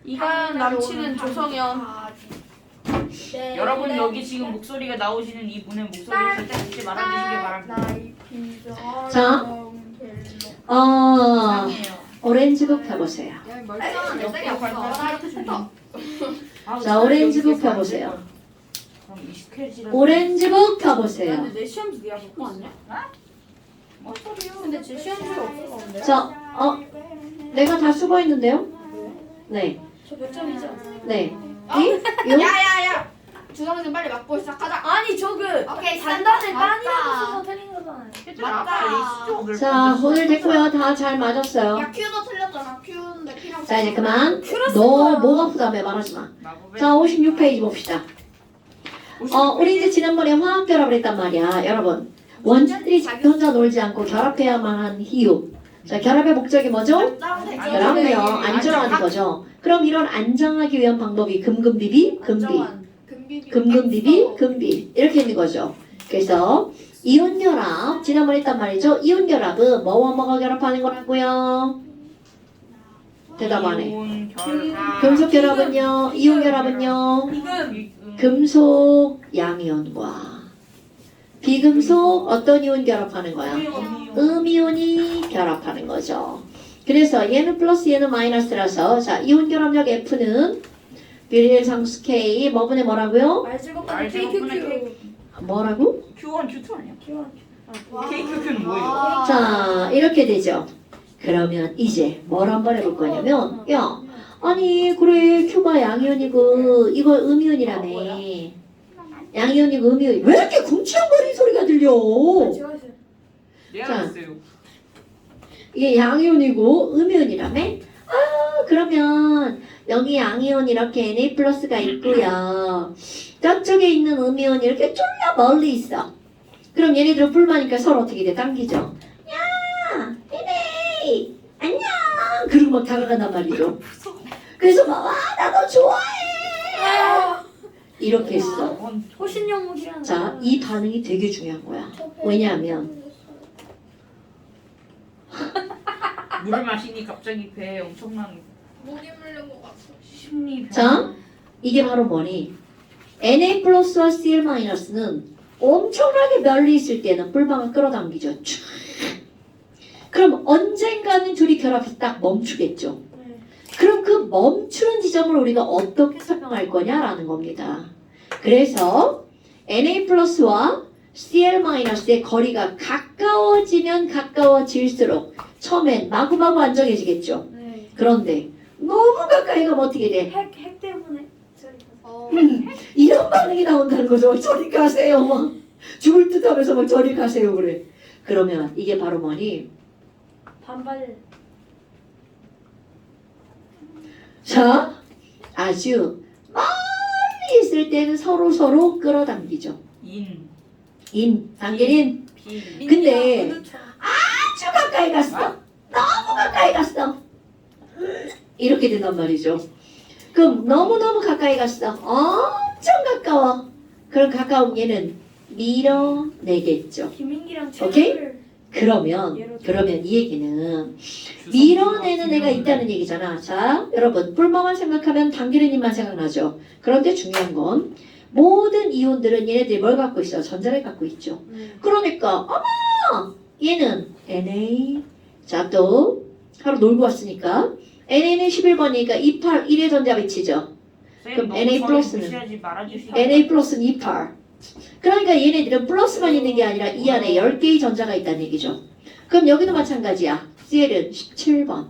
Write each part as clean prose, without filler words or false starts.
이가연 남친은 조성현. 여러분 여기 지금 목소리가 나오시는 이분의 목소리를 절대 듣지 말아주시기 바랍니다. 자, 이상해요. 오렌지북 펴보세요. 멀쩡한 애들이 없어. 자, 오렌지북 펴보세요. 그럼 익숙해지라. 오렌지북 펴보세요. 근데 내 시험지 네가 갖고 왔냐? 뭔 소리요? 근데 제 시험지가 없어서. 자, 내가 다 수고했는데요? 네, 저 몇 점이죠? 네. 이? 요? 야야야! 주성진 빨리 맞고 시작하자. 아니 저그 오케이, 단단에 맞다. 빤이라고 써서 틀린 거잖아요. 아까 이 수족을 자, 오늘 됐고요. 다 잘 맞았어요. 야 큐도 틀렸잖아. 큐인데 P랑 자, 이제 그만. 큐를 너 목 아프다며 말하지 마. 자, 56페이지 봅시다. 우리 이제 지난번에 화학 결합을 했단 말이야. 여러분, 원자들이 자기 혼자 놀지 않고 결합해야만 한 이유. 자, 결합의 목적이 뭐죠? 결합하여 안정하는 거죠. 그럼 이런 안정하기 위한 방법이 금금비비, 금비. 금금비비, 금비. 이렇게 있는 거죠. 그래서 이온 결합, 지난번에 했단 말이죠. 이온 결합은 뭐와 뭐가 결합하는 거라고요? 대답 안 해. 금속 결합은요, 이온 결합은요, 금속 양이온과 비금속 어떤 이온 결합하는 거야? 음이온이 결합하는 거죠. 그래서 얘는 플러스 얘는 마이너스라서 자 이온 결합력 F는 비례 상수 K 뭐분의 뭐라고요? 뭐라고? Q1, Q2 아니야? 와. KQQ는 뭐예요? 자 이렇게 되죠. 그러면 이제 뭘 한번 해볼 거냐면 야 아니 그래 Q가 양이온이고 이거 음이온이라며 양이온이고 음이온 왜 이렇게 궁치렁거리는 소리가 들려? 내가 했어요. 이게 양이온이고 음이온이라며? 아 그러면 여기 양이온 이렇게 Na 플러스가 있고요. 저쪽에 있는 음이온이 이렇게 쫄라 멀리 있어. 그럼 얘네들은 불마니까 서로 어떻게 돼? 당기죠. 야! 네네! 안녕! 그러고 막 다가간단 말이죠. 그래서 막 와! 나 너 좋아해! 이렇게 했어. 호신영목이라는. 자, 이 반응이 되게 중요한 거야. 왜냐하면 물을 마시니 갑자기 배에 엄청난 목이 물린 것 같아. 심리 변화. 자, 이게 바로 뭐니? Na 플러스와 Cl 마이너스는 엄청나게 멀리 있을 때는 불방을 끌어당기죠. 촤. 그럼 언젠가는 둘이 결합해서 딱 멈추겠죠. 그럼 그 멈추는 지점을 우리가 어떻게 설명할 거냐라는 겁니다. 그래서 Na 플러스와 Cl 마이너스의 거리가 가까워지면 가까워질수록 처음엔 마구마구 안정해지겠죠. 네. 그런데 너무 가까이 가면 어떻게 돼? 핵 때문에. 이런 반응이 나온다는 거죠. 저리 가세요. 막 죽을 듯 하면서 막 저리 가세요. 그래. 그러면 이게 바로 뭐니? 반발. 자, 아주 멀리 있을 때는 서로 끌어당기죠. 당기는 비. 근데 아주 가까이 갔어. 너무 가까이 갔어. 이렇게 된단 말이죠. 그럼 너무너무 가까이 갔어. 엄청 가까워. 그럼 가까운 얘는 밀어내겠죠. 김민기랑 오케이? 최고를. 그러면 이 얘기는 밀어내는 애가 있다는 얘기잖아. 자, 여러분 불멍만 생각하면 당기는 힘만 생각나죠. 그런데 중요한 건 모든 이온들은 얘네들이 뭘 갖고 있어? 전자를 갖고 있죠. 그러니까 어머! 얘는 Na 자, 또 하루 놀고 왔으니까 NA는 11번이니까 28, 1의 전자 배치죠. 그럼 Na 플러스는 Na 플러스는 28. 그러니까 얘네들은 플러스만 있는 게 아니라 이 안에 10개의 전자가 있다는 얘기죠. 그럼 여기도 마찬가지야. Cl은 17번.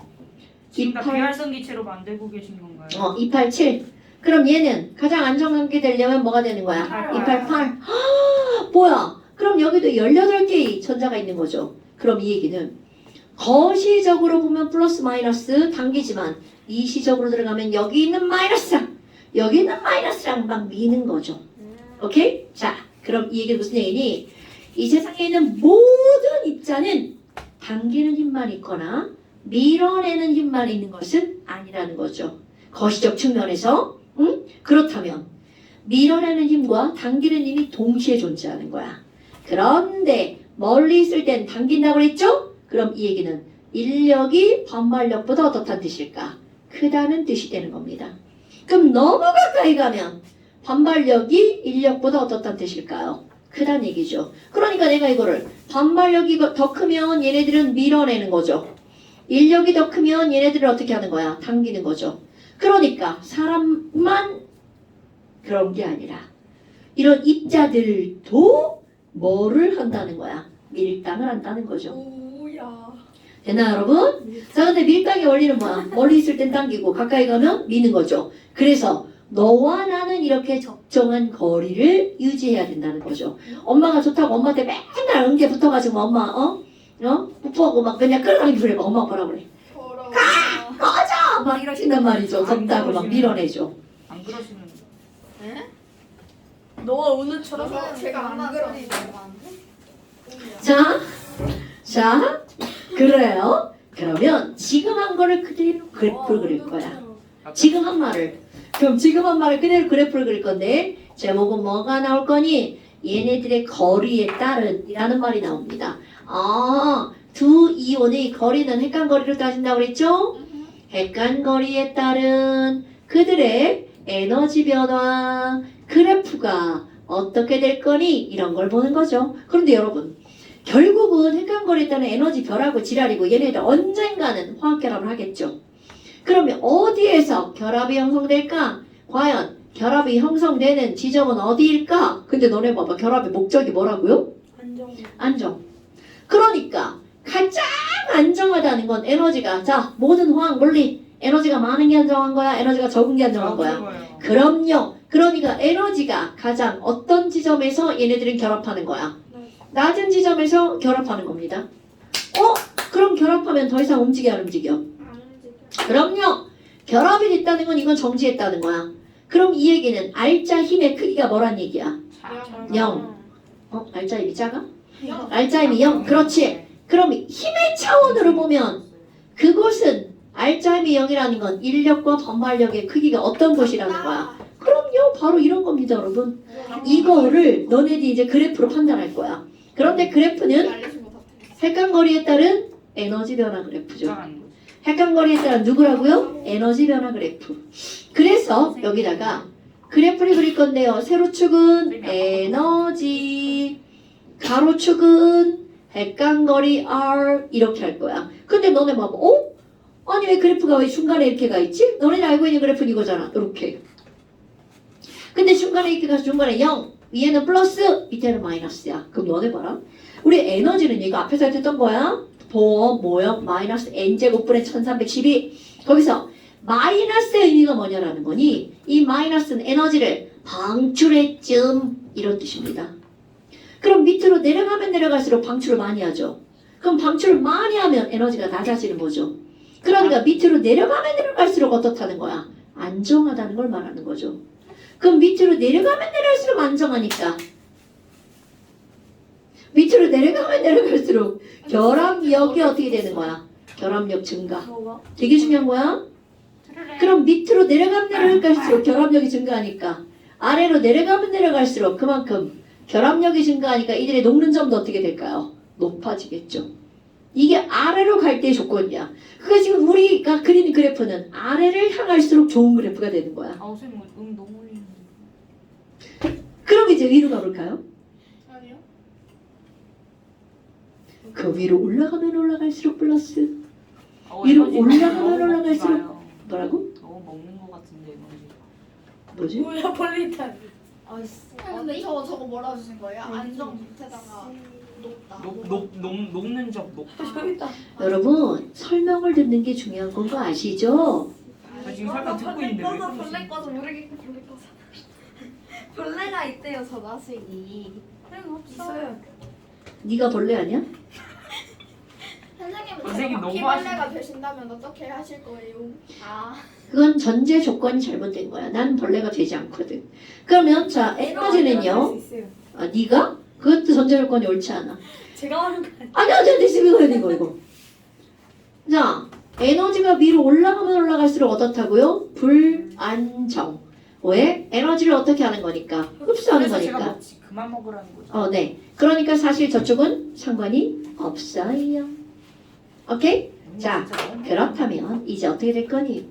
지금 다 비활성기체로 만들고 계신 건가요? 287. 그럼 얘는 가장 안정관계 되려면 뭐가 되는 거야? 288. 288. 뭐야? 그럼 여기도 18개의 전자가 있는 거죠. 그럼 이 얘기는 거시적으로 보면 플러스 마이너스 당기지만 이시적으로 들어가면 여기 있는 마이너스랑 여기 있는 마이너스랑 막 미는 거죠. 오케이? 자, 그럼 이 얘기는 무슨 얘기니? 이 세상에 있는 모든 입자는 당기는 힘만 있거나 밀어내는 힘만 있는 것은 아니라는 거죠. 거시적 측면에서 그렇다면 밀어내는 힘과 당기는 힘이 동시에 존재하는 거야. 그런데 멀리 있을 땐 당긴다고 그랬죠? 그럼 이 얘기는 인력이 반발력보다 어떻다는 뜻일까? 크다는 뜻이 되는 겁니다. 그럼 너무 가까이 가면 반발력이 인력보다 어떻다는 뜻일까요? 크다는 얘기죠. 그러니까 내가 이거를 반발력이 더 크면 얘네들은 밀어내는 거죠. 인력이 더 크면 얘네들을 어떻게 하는 거야? 당기는 거죠. 그러니까 사람만 그런 게 아니라 이런 입자들도 뭐를 한다는 거야? 밀당을 한다는 거죠. 오야. 되나 여러분? 자 근데 밀당의 원리는 뭐야? 멀리 있을 땐 당기고 가까이 가면 미는 거죠. 그래서 너와 나는 이렇게 적정한 거리를 유지해야 된다는 거죠. 엄마가 좋다고 엄마한테 맨날 응게 붙어가지고 엄마 뽀뽀하고 막 그냥 끌어당기 부리고 엄마가 뭐라 그래? 더러워. 꺼져! 막 이러신단 말이죠. 덥다고 막 밀어내죠. 안 그러시는 너가 오늘처럼 제가 안 그러. 자, 그래요. 그러면 지금 한 거를 그대로 그래프를 그릴 거야. 지금 한 말을. 그럼 지금 한 말을 그대로 그래프를 그릴 건데 제목은 뭐가 나올 거니? 얘네들의 거리에 따른 이라는 말이 나옵니다. 두 이온의 거리는 핵간거리로 따진다고 그랬죠? 핵간거리에 따른 그들의 에너지 변화 그래프가 어떻게 될 거니? 이런 걸 보는 거죠. 그런데 여러분 결국은 핵간거리에 따른 에너지 변화고 지랄이고 얘네들 언젠가는 화학결합을 하겠죠. 그러면 어디에서 결합이 형성될까? 과연 결합이 형성되는 지점은 어디일까? 근데 너네 봐봐. 결합의 목적이 뭐라고요? 안정. 그러니까 가장 안정하다는 건 에너지가 자 모든 화학 물리 에너지가 많은 게 안정한 거야? 에너지가 적은 게 안정한 거야? 그럼요. 그러니까 에너지가 가장 어떤 지점에서 얘네들은 결합하는 거야? 낮은 지점에서 결합하는 겁니다. 그럼 결합하면 더 이상 움직여 안 움직여? 그럼요. 결합이 됐다는 건 이건 정지했다는 거야. 그럼 이 얘기는 알짜 힘의 크기가 뭐란 얘기야? 0. 알짜 힘이 작아? 알짜 힘이 0. 그렇지. 그럼 힘의 차원으로 보면 그곳은 알짜 힘이 0이라는 건 인력과 반발력의 크기가 어떤 것이라는 거야? 그럼요. 바로 이런 겁니다, 여러분. 이거를 너네들이 이제 그래프로 판단할 거야. 그런데 그래프는 핵간거리에 따른 에너지 변화 그래프죠. 핵간거리에 따른 누구라고요? 에너지 변화 그래프. 그래서 여기다가 그래프를 그릴 건데요. 세로축은 에너지, 가로축은 핵간거리 R 이렇게 할 거야. 근데 너네 봐봐. 아니 왜 그래프가 왜 중간에 이렇게 가 있지? 너네 알고 있는 그래프는 이거잖아. 이렇게. 근데 중간에 이렇게 가서 중간에 0, 위에는 플러스, 밑에는 마이너스야. 그럼 너네 봐라. 우리 에너지는 얘가 앞에서 했던 거야. 보험, 모형, 마이너스 n제곱분의 1312. 거기서 마이너스의 의미가 뭐냐라는 거니 이 마이너스는 에너지를 방출했쯤 이런 뜻입니다. 그럼 밑으로 내려가면 내려갈수록 방출을 많이 하죠. 그럼 방출을 많이 하면 에너지가 낮아지는 거죠. 그러니까 밑으로 내려가면 내려갈수록 어떻다는 거야? 안정하다는 걸 말하는 거죠. 그럼 밑으로 내려가면 내려갈수록 안정하니까 밑으로 내려가면 내려갈수록 결합력이 어떻게 되는 거야? 결합력 증가. 되게 중요한 거야. 그럼 밑으로 내려가면 내려갈수록 결합력이 증가하니까 아래로 내려가면 내려갈수록 그만큼 결합력이 증가하니까 이들의 녹는 점도 어떻게 될까요? 높아지겠죠. 이게 아래로 갈 때의 조건이야. 그러니까 지금 우리가 그리는 그래프는 아래를 향할수록 좋은 그래프가 되는 거야. 선생님 너무 그럼 이제 위로 가볼까요? 아니요. 그 위로 올라가면 올라갈수록 플러스. 위로 올라가면 올라갈수록 뭐라고? 너무 먹는 것 같은데 뭐지? 뭐야 벌리탄. 근데 저거 뭐라고 주신 거예요? 안정 밑에다가 높다. 녹는 적 높다. 여러분 설명을 듣는 게 중요한 건 거 아시죠? 지금 설명 듣고 있는데 왜 벌레 꺼서 모르겠고 벌레 꺼서. 벌레가 있대요 저 자식이. 있어요. 네가 벌레 아니야? 선생님 너무 바퀴벌레가 되신다면 어떻게 하실 거예요? 그건 전제 조건이 잘못된 거야. 난 벌레가 되지 않거든. 그러면 자 에너지는요. 네가? 그것도 전제 조건이 옳지 않아. 제가 하는 거 아니야, 이거. 자, 에너지가 위로 올라가면 올라갈수록 어떻다고요? 불안정. 왜? 에너지를 어떻게 하는 거니까? 흡수하는 그래서 제가 거니까. 먹지 그만 먹으라는 거죠. 네. 그러니까 사실 저쪽은 상관이 없어요. 오케이? 자, 그렇다면 이제 어떻게 될 거니?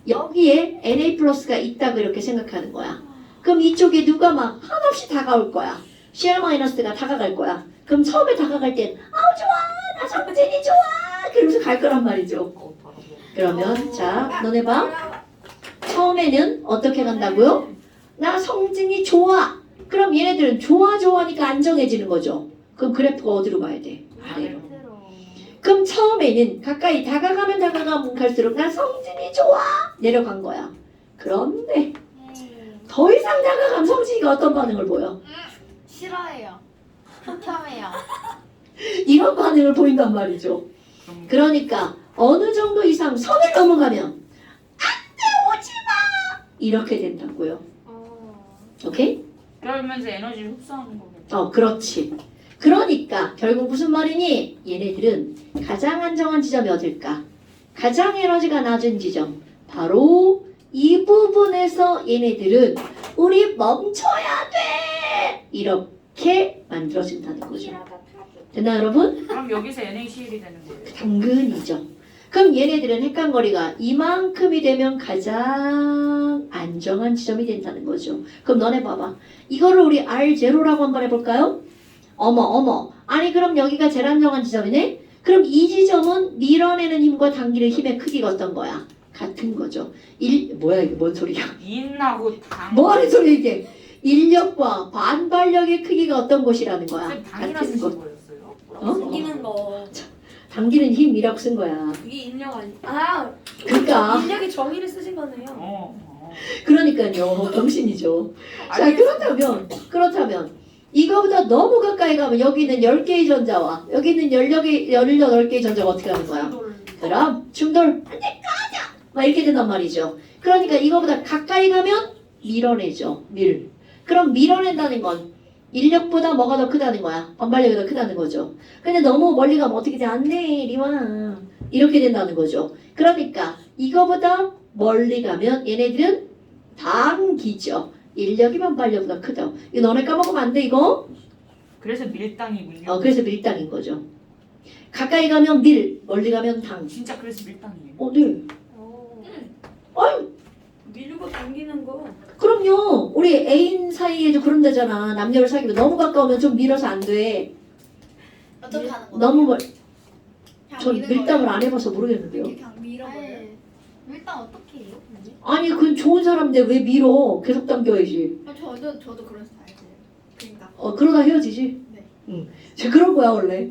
여기에 Na 플러스가 있다고 이렇게 생각하는 거야. 그럼 이쪽에 누가 막 한없이 다가올 거야. CR 마이너스가 다가갈 거야. 그럼 처음에 다가갈 땐 아우 좋아 나 성진이 좋아 그러면서 갈 거란 말이죠. 그러면 자 너네 봐. 처음에는 어떻게 간다고요? 나 성진이 좋아. 그럼 얘네들은 좋아하니까 안 정해지는 거죠. 그럼 그래프가 어디로 가야 돼? 아래로. 그럼 처음에는 가까이 다가가면 갈수록 나 성진이 좋아 내려간 거야. 그런데 더 이상 다가가면 성진이가 어떤 반응을 보여? 싫어해요. 극혐해요. 이런 반응을 보인단 말이죠. 그러니까 어느 정도 이상 선을 넘어가면 안돼 오지마 이렇게 된다고요. 오케이? 그러면서 에너지를 흡수하는 거겠죠. 그렇지. 그러니까 결국 무슨 말이니? 얘네들은 가장 안정한 지점이 어딜까? 가장 에너지가 낮은 지점. 바로 이 부분에서 얘네들은 우리 멈춰야 돼! 이렇게 만들어진다는 거죠. 됐나 여러분? 그럼 여기서 NaCl이 되는 거예요. 당근이죠. 그럼 얘네들은 핵간거리가 이만큼이 되면 가장 안정한 지점이 된다는 거죠. 그럼 너네 봐봐. 이거를 우리 R0라고 한번 해볼까요? 어머. 아니 그럼 여기가 제일 안정한 지점이네? 그럼 이 지점은 밀어내는 힘과 당기는 힘의 크기가 어떤 거야? 같은 거죠. 뭐야 이게 뭔 소리야? 인하고 당. 뭐 하는 소리야 이게? 인력과 반발력의 크기가 어떤 것이라는 거야? 쌤 당이나 같은 쓰신 것. 거였어요? 어? 당기는 거. 당기는 힘이라고 쓴 거야. 그게 인력 아니? 아, 그러니까 인력의 정의를 쓰신 거네요. 그러니까요 병신이죠. 자 그렇다면 이거보다 너무 가까이 가면 여기 있는 10개의 전자와 여기 있는 18개의 전자가 어떻게 하는 거야? 그럼 충돌 안돼 꺼져 막 이렇게 된단 말이죠. 그러니까 이거보다 가까이 가면 밀어내죠. 그럼 밀어낸다는 건 인력보다 뭐가 더 크다는 거야? 반발력이 더 크다는 거죠. 근데 너무 멀리 가면 어떻게 돼? 안 돼 이리 와 이렇게 된다는 거죠. 그러니까 이거보다 멀리 가면 얘네들은 당기죠. 인력이 반발력보다 크죠. 이거 너네 까먹으면 안 돼 이거. 그래서 밀당이군요. 그래서 밀당인 거죠. 가까이 가면 밀, 멀리 가면 당. 진짜 그래서 밀당이에요. 네. 아유, 밀고 당기는 거. 그럼요. 우리 애인 사이에도 그런다잖아. 남녀를 사귀면 너무 가까우면 좀 밀어서 안 돼. 어떻게 하는 거야? 너무 멀. 그냥 전 미는 밀당을 거예요? 안 해봐서 모르겠는데요. 이렇게 그냥 밀어버려요? 밀당 어떻게 해요? 아니 그건 좋은 사람인데 왜 밀어? 계속 당겨야지. 저도 그런 스타일이에요. 그러니까 그러다 헤어지지. 네. 응. 쟤 그런 거야 원래.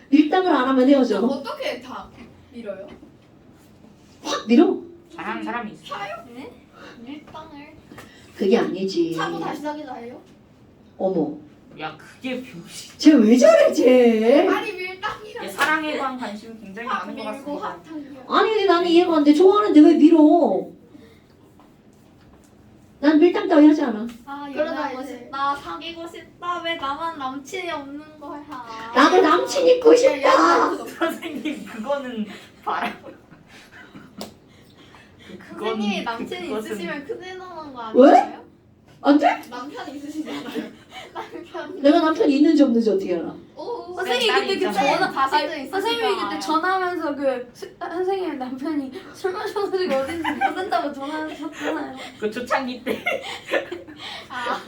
밀당을 안 하면 헤어져. 어떻게 다 밀어요? 확 밀어. 잘하는 사람이 있어. 네? 밀당을 그게 아니지. 차고 다시 사귀자 해요? 어머. 야 그게 병신. 쟤 왜 저래 쟤? 아니 밀당이라. 사랑에 대한 관심이 굉장히 확 많은 것 밀고 같습니다. 확 당겨. 아니 근데 나는 이해가 안 돼. 좋아하는데 왜 밀어? 난 밀당 따위 하지 않아. 아, 그러다 연애하고 이제- 싶다, 사귀고 싶다. 왜 나만 남친이 없는 거야? 나도 남친 있고 싶다. 선생님 그거는 바람. 선생님이 남친이 그것은- 있으시면 큰일 나는 거 왜? 아니에요? 안 돼? 남편이 있으시잖아요. 남편. 내가 남편이 있는지 없는지 어떻게 알아? 오. 선생님 딸이 근데 그 있잖아요. 전화 자식도 아니, 있으시다. 선생님이 그때 전화하면서 선생님 남편이 술 마셔가지고 어딘지 모른다고 전화하셨잖아요. 그 초창기 때. 아.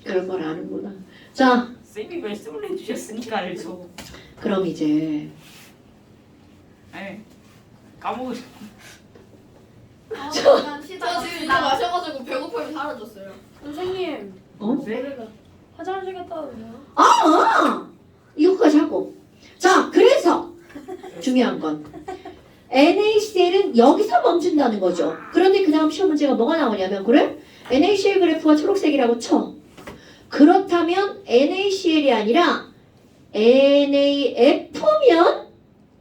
그런 걸 아는구나. 자, 쌤이 말씀을 해주셨으니까 알죠. 그럼 이제 네. 까먹으셨. 그냥 저 쉬다가 지금 이거 마셔가지고 배고픔이 사라졌어요. 선생님 네? 화장실 갔다 오세요. 이거까지 하고. 자, 그래서 중요한 건 NaCl은 여기서 멈춘다는 거죠. 그런데 그 다음 시험 문제가 뭐가 나오냐면 그래? NaCl 그래프가 초록색이라고 쳐. 그렇다면 NaCl이 아니라 NaF면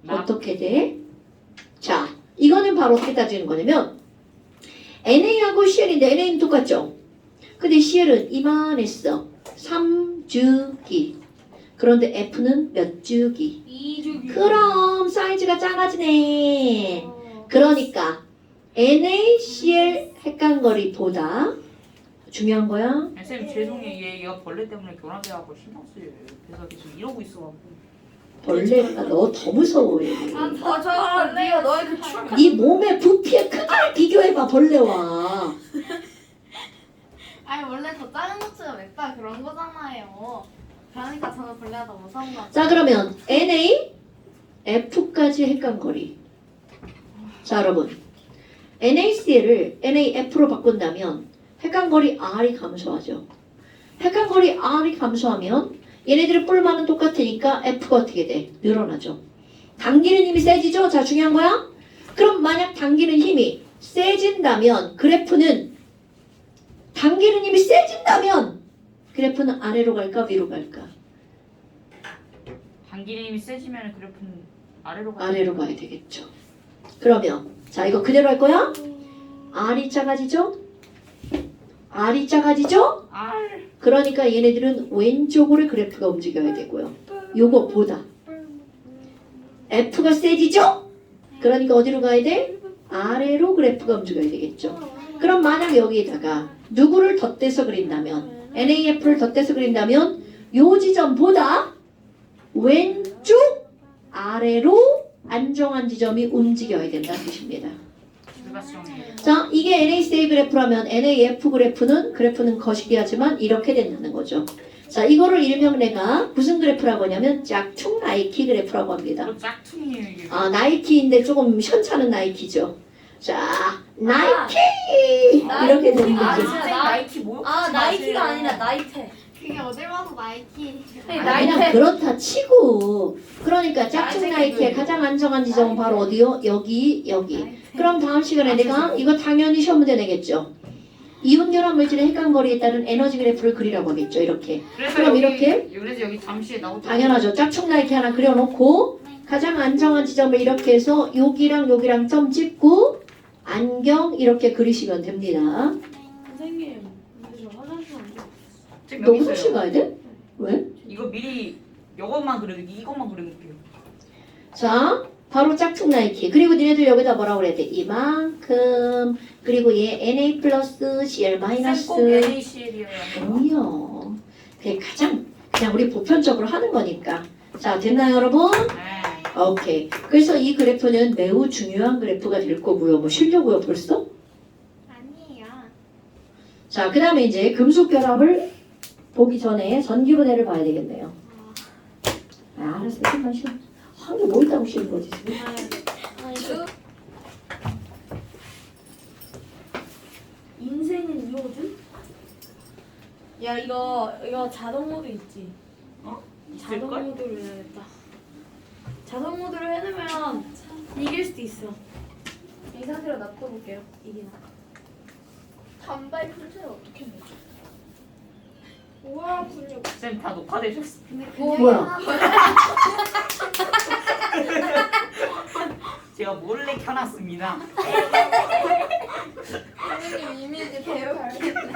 어떻게 돼? 자, 이거는 바로 어떻게 따지는 거냐면 NA하고 CL인데 NA는 똑같죠? 근데 CL은 이만했어. 3주기. 그런데 F는 몇 주기? 2주기. 그럼 사이즈가 작아지네. 그러니까 NaCl 핵간거리보다 중요한 거야. 쌤 죄송해요. 얘가 벌레 때문에 교란대하고 신경 쓰여요. 그래서 계속 이러고 있어갖고. 벌레가 너 더 무서워. 맞아. 네가 너의 그 춤. 네 몸의 부피의 크기를 비교해봐 벌레와. 아니 원래 더 작은 것보다 맵다 그런 거잖아요. 그러니까 저는 벌레가 더 무서운 거. 자 그러면 NA, F까지 핵감거리. 자 여러분 NaCl을 NaF로 바꾼다면 핵감거리 R이 감소하죠. 핵감거리 R이 감소하면 얘네들의 뿔만은 똑같으니까 F가 어떻게 돼? 늘어나죠. 당기는 힘이 세지죠? 자 중요한 거야. 그럼 만약 당기는 힘이 세진다면 그래프는 당기는 힘이 세진다면 그래프는 아래로 갈까 위로 갈까? 당기는 힘이 세지면 그래프는 아래로 가. 아래로 가야 되겠죠. 그러면 자 이거 그대로 할 거야? R이 작아지죠? R이 작아지죠? R. 그러니까 얘네들은 왼쪽으로 그래프가 움직여야 되고요. 요거보다 F가 세지죠? 그러니까 어디로 가야 돼? 아래로 그래프가 움직여야 되겠죠. 그럼 만약 여기에다가 누구를 덧대서 그린다면 NAF를 덧대서 그린다면 요 지점보다 왼쪽 아래로 안정한 지점이 움직여야 된다는 뜻입니다. 불가시정이에요. 자, 이게 NACA 그래프라면 NAF 그래프는 거시기하지만 이렇게 된다는 거죠. 자, 이거를 일명 내가 무슨 그래프라고 하냐면 짝퉁 나이키 그래프라고 합니다. 이거 짝퉁이에요 이게. 아, 나이키인데 조금 현찮은 나이키죠. 자, 나이키! 이렇게 되는 아, 거죠. 진짜 나이키 뭐? 아 나이키가 아니라 나이테. 그게 어딜 봐도 나이키. 아, 그냥 그렇다 치고 그러니까 짝퉁 나이키 나이키의 가장 안정한 지점은 바로 어디요? 여기. 그럼 다음 시간에 내가 이거 당연히 시험 문제 내겠죠. 이온결합 물질의 핵감거리에 따른 에너지 그래프를 그리라고 하겠죠. 이렇게. 그래서 그럼 여기, 이렇게? 그래서 여기 잠시에 나오죠. 당연하죠. 짝퉁 나이키 하나 그려놓고 가장 안정한 지점을 이렇게 해서 여기랑 점 찍고 안경 이렇게 그리시면 됩니다. 선생님, 근데 저 화장실 안 돼. 지금 너 여기 화장실 있어요. 가야 돼? 왜? 이거 미리 이것만 그려놓을게요. 자, 바로 짝퉁 나이키. 그리고 니네들 여기다 뭐라고 그래야 돼? 이만큼. 그리고 얘 NA 플러스 CL 마이너스. 꼭 NaCl이어야 해요. 아니요. 그게 가장 그냥 우리 보편적으로 하는 거니까. 자, 됐나요, 여러분? 네. 오케이. 그래서 이 그래프는 매우 중요한 그래프가 될 거고요. 뭐 쉬려고요, 벌써? 아니에요. 자, 그 다음에 이제 금속 결합을 보기 전에 전기분해를 봐야 되겠네요. 아, 알았어. 잠깐만 쉬어. 한게 뭐 있다고 쉬는 거지, 지금? 인생은 이호준? 야 이거 자동 모드 있지? 자동 있을걸? 모드로 해야겠다. 자동 모드로 해놓으면 이길 수도 있어. 이 상태로 놔둬볼게요. 이기나. 단발 풀체를 어떻게 내죠? 우와 근육. 쌤 다 녹화되셨어. 근데 뭐야? 제가 몰래 켜놨습니다. 선생님 이미지 배우겠네.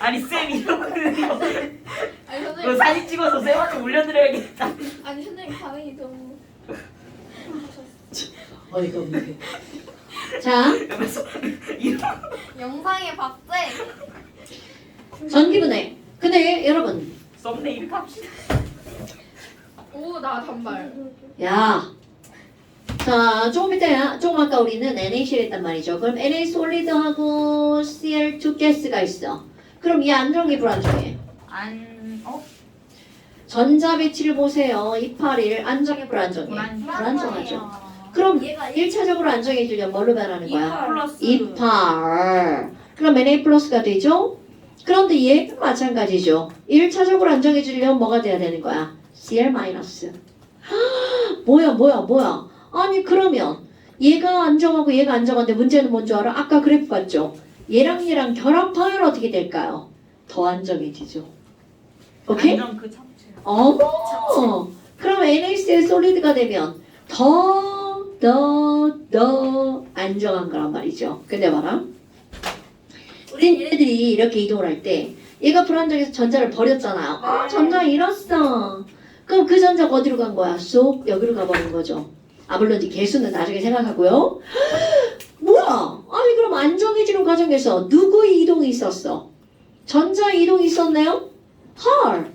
아니 쌤 이러거든요. 아니 이거 선생님 사진 찍어서 쌤한테 올려드려야겠다. 아니 선생님 반응이 너무. 어이가 없네. 자, 옆에서 이러. 영상에 봤지? 전기분해. 근데 여러분, 썸네일 갑시다. 오 나 단발. 야. 자, 조금 아까 우리는 NaCl 했단 말이죠. 그럼 Na 솔리드하고 Cl2 가스가 있어. 그럼 이 안정이 불안정해. 전자 배치를 보세요. 281 안정해 불안정해. 불안정하죠. 그럼 얘가 1차적으로 안정해지려면 뭘로 변하는 거야? 플러스 2팔. 그럼 Na 플러스가 되죠? 그런데 얘도 마찬가지죠. 1차적으로 안정해지려면 뭐가 돼야 되는 거야? Cl 마이너스. 뭐야? 아니 그러면 얘가 안정하고 얘가 안정한데 문제는 뭔 줄 알아? 아까 그래프 봤죠? 얘랑 결합하면 어떻게 될까요? 더 안정해지죠. 오케이? 완전 그 참치. 어머! 그럼 NaCl 솔리드가 되면 더 안정한 거란 말이죠. 근데 봐라. 우린 얘네들이 이렇게 이동을 할 때 얘가 불안정해서 전자를 버렸잖아요. 아, 전자 잃었어. 그럼 그 전자가 어디로 간 거야? 쏙 여기로 가버린 거죠. 아, 물론 이 개수는 나중에 생각하고요. 뭐야? 아니 그럼 안정해지는 과정에서 누구의 이동이 있었어? 전자 이동이 있었네요? 헐.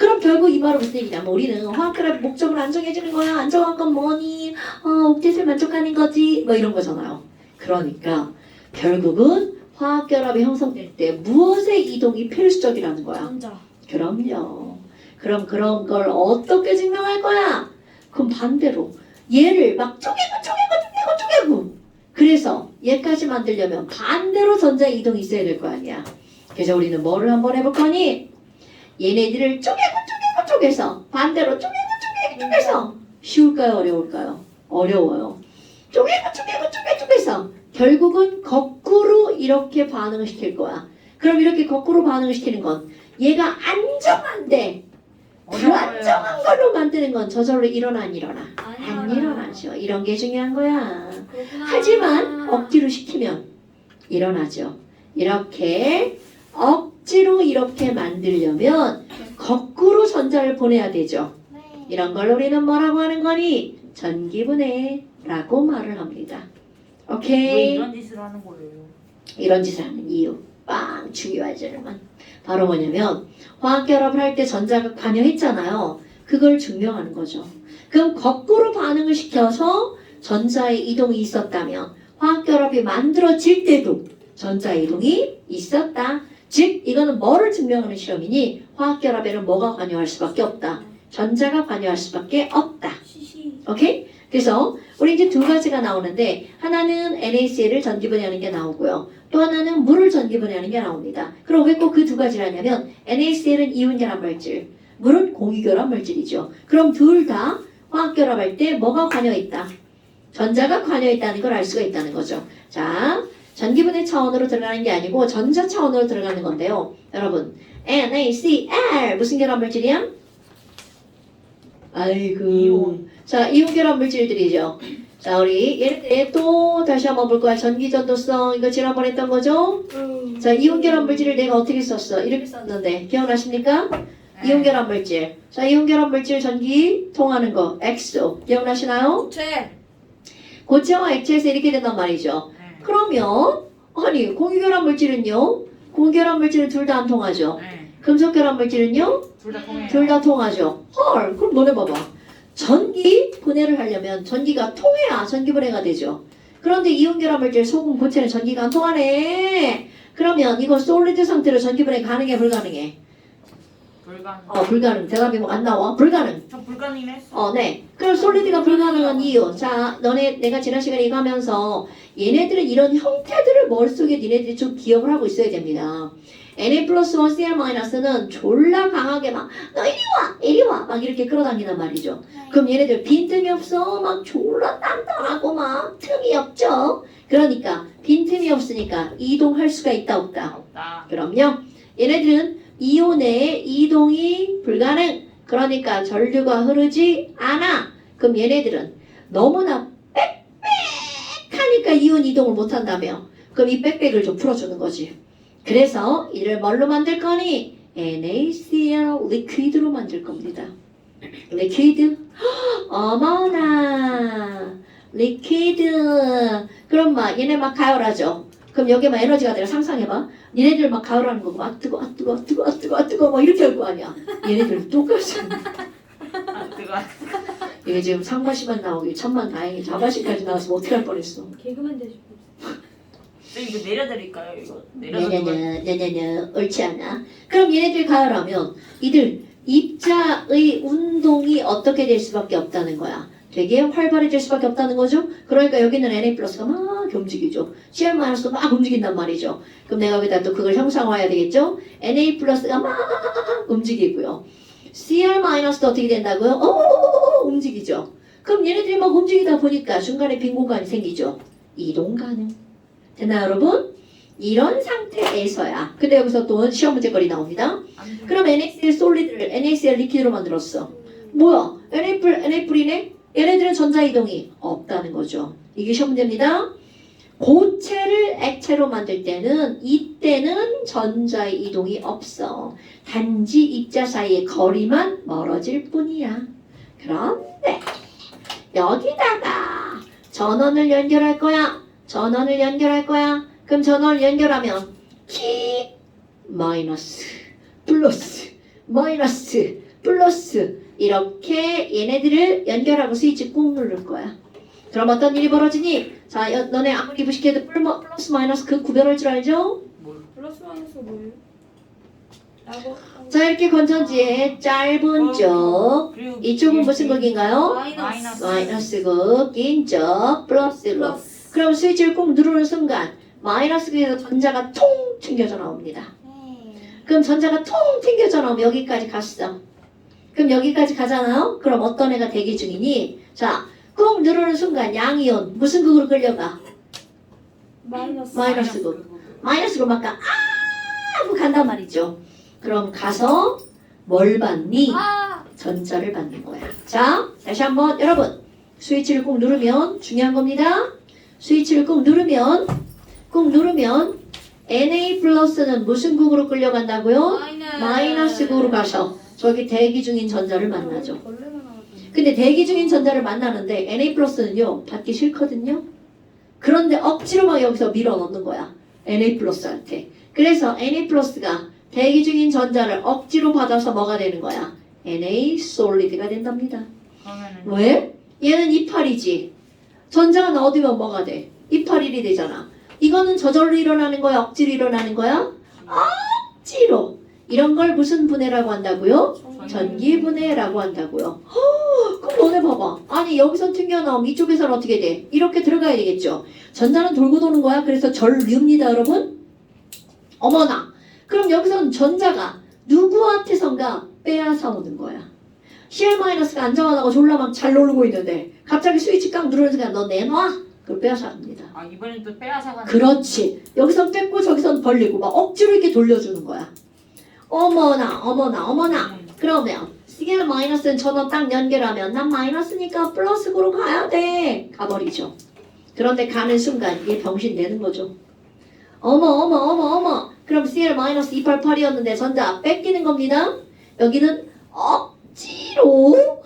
그럼 결국 이 말은 무슨 얘기냐면 우리는 화학결합의 목적을 안 정해지는 거야. 안 정한 건 뭐니? 옥텟을 만족하는 거지. 뭐 이런 거잖아요. 그러니까 결국은 화학결합이 형성될 때 무엇의 이동이 필수적이라는 거야? 전자. 그럼요. 그럼 그런 걸 어떻게 증명할 거야? 그럼 반대로 얘를 막 쪼개고 그래서 얘까지 만들려면 반대로 전자 이동이 있어야 될 거 아니야. 그래서 우리는 뭐를 한번 해볼 거니? 얘네들을 쪼개서 반대로 쪼개서 쉬울까요? 어려울까요? 어려워요. 쪼개서 결국은 거꾸로 이렇게 반응을 시킬 거야. 그럼 이렇게 거꾸로 반응을 시키는 건 얘가 안정한데 불안정한 걸로 만드는 건 저절로 일어나 안 일어나죠. 이런 게 중요한 거야. 그렇구나. 하지만 억지로 시키면 일어나죠. 이렇게 억지로 이렇게 만들려면 거꾸로 전자를 보내야 되죠. 이런 걸 우리는 뭐라고 하는 거니? 전기분해라고 말을 합니다. 왜 오케이? 이런 짓을 하는 거예요? 이런 짓을 하는 이유 빵 중요하지만 바로 뭐냐면 화학결합을 할 때 전자가 관여했잖아요. 그걸 증명하는 거죠. 그럼 거꾸로 반응을 시켜서 전자의 이동이 있었다면 화학결합이 만들어질 때도 전자의 이동이 있었다. 즉 이거는 뭐를 증명하는 실험이니? 화학결합에는 뭐가 관여할 수밖에 없다. 전자가 관여할 수밖에 없다. 오케이? 그래서 우리 이제 두 가지가 나오는데 하나는 NaCl을 전기분해하는 게 나오고요. 또 하나는 물을 전기분해하는 게 나옵니다. 그럼 왜 꼭 그 두 가지라냐면 NaCl은 이온결합 물질, 물은 공유결합 물질이죠. 그럼 둘 다 화학결합할 때 뭐가 관여있다? 전자가 관여있다는 걸 알 수가 있다는 거죠. 자, 전기분해 차원으로 들어가는 게 아니고 전자 차원으로 들어가는 건데요. 여러분, NaCl 무슨 결합 물질이야? 아이고. 이온. 자, 이온결합 물질들이죠. 자, 우리 얘네들 또 다시 한번 볼 거야. 전기전도성 이거 지난번에 했던 거죠? 자, 이온결합 물질을 내가 어떻게 썼어? 이렇게 썼는데 기억나십니까? 이온결합 물질. 자, 이온결합 물질 전기 통하는 거 엑소 기억나시나요? 최. 고체와 액체에서 이렇게 된단 말이죠. 네. 그러면 아니 공유결합 물질은요? 공유결합 물질은 둘 다 안 통하죠. 네. 금속결합 물질은요? 둘 다 통해요. 둘 다 통하죠. 헐, 그럼 너네 봐봐. 전기 분해를 하려면 전기가 통해야 전기 분해가 되죠. 그런데 이온결합 물질 소금 고체는 전기가 안 통하네. 그러면 이거 솔리드 상태로 전기 분해 가능해 불가능해? 불가능. 불가능. 대답이 뭐 안 나와? 불가능. 저 불가능이긴 했어. 네. 그럼 솔리드가 불가능한 이유. 자, 내가 지난 시간에 이거 하면서 얘네들은 이런 형태들을 머릿속에 니네들이 좀 기억을 하고 있어야 됩니다. Na+1 Cl-는 졸라 강하게 막 너 이리 와 막 이렇게 끌어당기단 말이죠. 그럼 얘네들 빈틈이 없어. 막 졸라 땅땅하고 막 틈이 없죠. 그러니까 빈틈이 없으니까 이동할 수가 있다 없다? 없다. 그럼요. 얘네들은 이온의 이동이 불가능. 그러니까 전류가 흐르지 않아. 그럼 얘네들은 너무나 빽빽하니까 이온 이동을 못한다며. 그럼 이 빽빽을 좀 풀어주는 거지. 그래서 이를 뭘로 만들 거니? NaCl 리퀴드로 만들 겁니다. 리퀴드? 어머나 리퀴드. 그럼 막 얘네 막 가열하죠. 그럼 여기에 막 에너지가 되라. 상상해봐. 얘네들 막 가열하는 거고 아 뜨거 막 이렇게 할 거 아니야. 얘네들 똑같이. 뜨거. 이게 지금 상바시만 나오기 천만 다행히 자바시까지 나와서 어떻게 할 뻔했어. 개그맨 되시고. 이거 내려드릴까요? 이거 내려드릴까요? 네네네 옳지 않아. 그럼 얘네들 가열하면 이들 입자의 운동이 어떻게 될 수밖에 없다는 거야. 되게 활발해질 수밖에 없다는 거죠. 그러니까 여기는 Na+가 막 움직이죠. Cl-도 막 움직인단 말이죠. 그럼 내가 여기다 또 그걸 형상화해야 되겠죠. Na+가 막 움직이고요. Cl-도 어떻게 된다고요? 움직이죠. 그럼 얘네들이 막 움직이다 보니까 중간에 빈 공간이 생기죠. 이동 가능. 됐나요 여러분? 이런 상태에서야. 근데 여기서 또 시험 문제거리 나옵니다. 그럼 NaCl 솔리드를 NaCl 리퀴드로 만들었어. 뭐야? Na+이네? 얘네들은 전자이동이 없다는 거죠. 이게 시험 문제입니다. 고체를 액체로 만들 때는 이때는 전자의 이동이 없어. 단지 입자 사이의 거리만 멀어질 뿐이야. 그런데 여기다가 전원을 연결할 거야. 그럼 전원을 연결하면 킥 마이너스 플러스 마이너스 플러스 이렇게 얘네들을 연결하고 스위치 꾹 누를 거야. 그럼 어떤 일이 벌어지니? 자, 너네 아무리 무식해도 플러스 마이너스 그 구별할 줄 알죠? 플러스 마이너스 뭐예요? 라고 자, 이렇게 건전지의 짧은 쪽 그리고 이쪽은 무슨 극인가요? 마이너스 마이너스 극인 쪽 플러스 극. 그럼 스위치를 꾹 누르는 순간 마이너스 극에서 전자가 통 튕겨져 나옵니다. 그럼 전자가 통 튕겨져 나오면 여기까지 갔어. 그럼 여기까지 가잖아요? 그럼 어떤 애가 대기 중이니? 자, 꾹 누르는 순간 양이온 무슨 극으로 끌려가? 마이너스 극. 마이너스 극 막 하고 간단 말이죠. 그럼 가서 뭘 받니? 전자를 받는 거야. 자, 다시 한번 여러분 스위치를 꾹 누르면 중요한 겁니다. 스위치를 꾹 누르면 Na 플러스는 무슨 극으로 끌려간다고요? 마이너스 극으로 가서 저기 대기 중인 전자를 만나죠. 근데 대기 중인 전자를 만나는데 Na 플러스는요 받기 싫거든요. 그런데 억지로 막 여기서 밀어 넣는 거야. Na 플러스한테. 그래서 Na 플러스가 대기 중인 전자를 억지로 받아서 뭐가 되는 거야? Na 솔리드가 된답니다. 그러면은 왜? 얘는 28이지. 전자가 넣어두면 뭐가 돼? 281이 되잖아. 이거는 저절로 일어나는 거야? 억지로 일어나는 거야? 억지로. 이런 걸 무슨 분해라고 한다고요? 전기분해라고 한다고요. 그럼 너네 봐봐. 아니 여기서 튕겨나오면 이쪽에서는 어떻게 돼? 이렇게 들어가야 되겠죠. 전자는 돌고 도는 거야. 그래서 전류입니다 여러분. 어머나. 그럼 여기서는 전자가 누구한테선가 빼앗아 오는 거야. CL-가 안정하다고 졸라 막 잘 놀고 있는데 갑자기 스위치 깡 누르는 순간 너 내놔? 그걸 빼앗아 갑니다. 아 이번엔 또 빼앗아가는. 그렇지. 여기선 뺏고 저기선 벌리고 막 억지로 이렇게 돌려주는 거야. 어머나. 그러면 CL-는 전원 딱 연결하면 난 마이너스니까 플러스로 가야 돼. 가버리죠. 그런데 가는 순간 이게 병신 되는 거죠. 어머. 그럼 CL-288이었는데 전자 뺏기는 겁니다. 여기는 억지로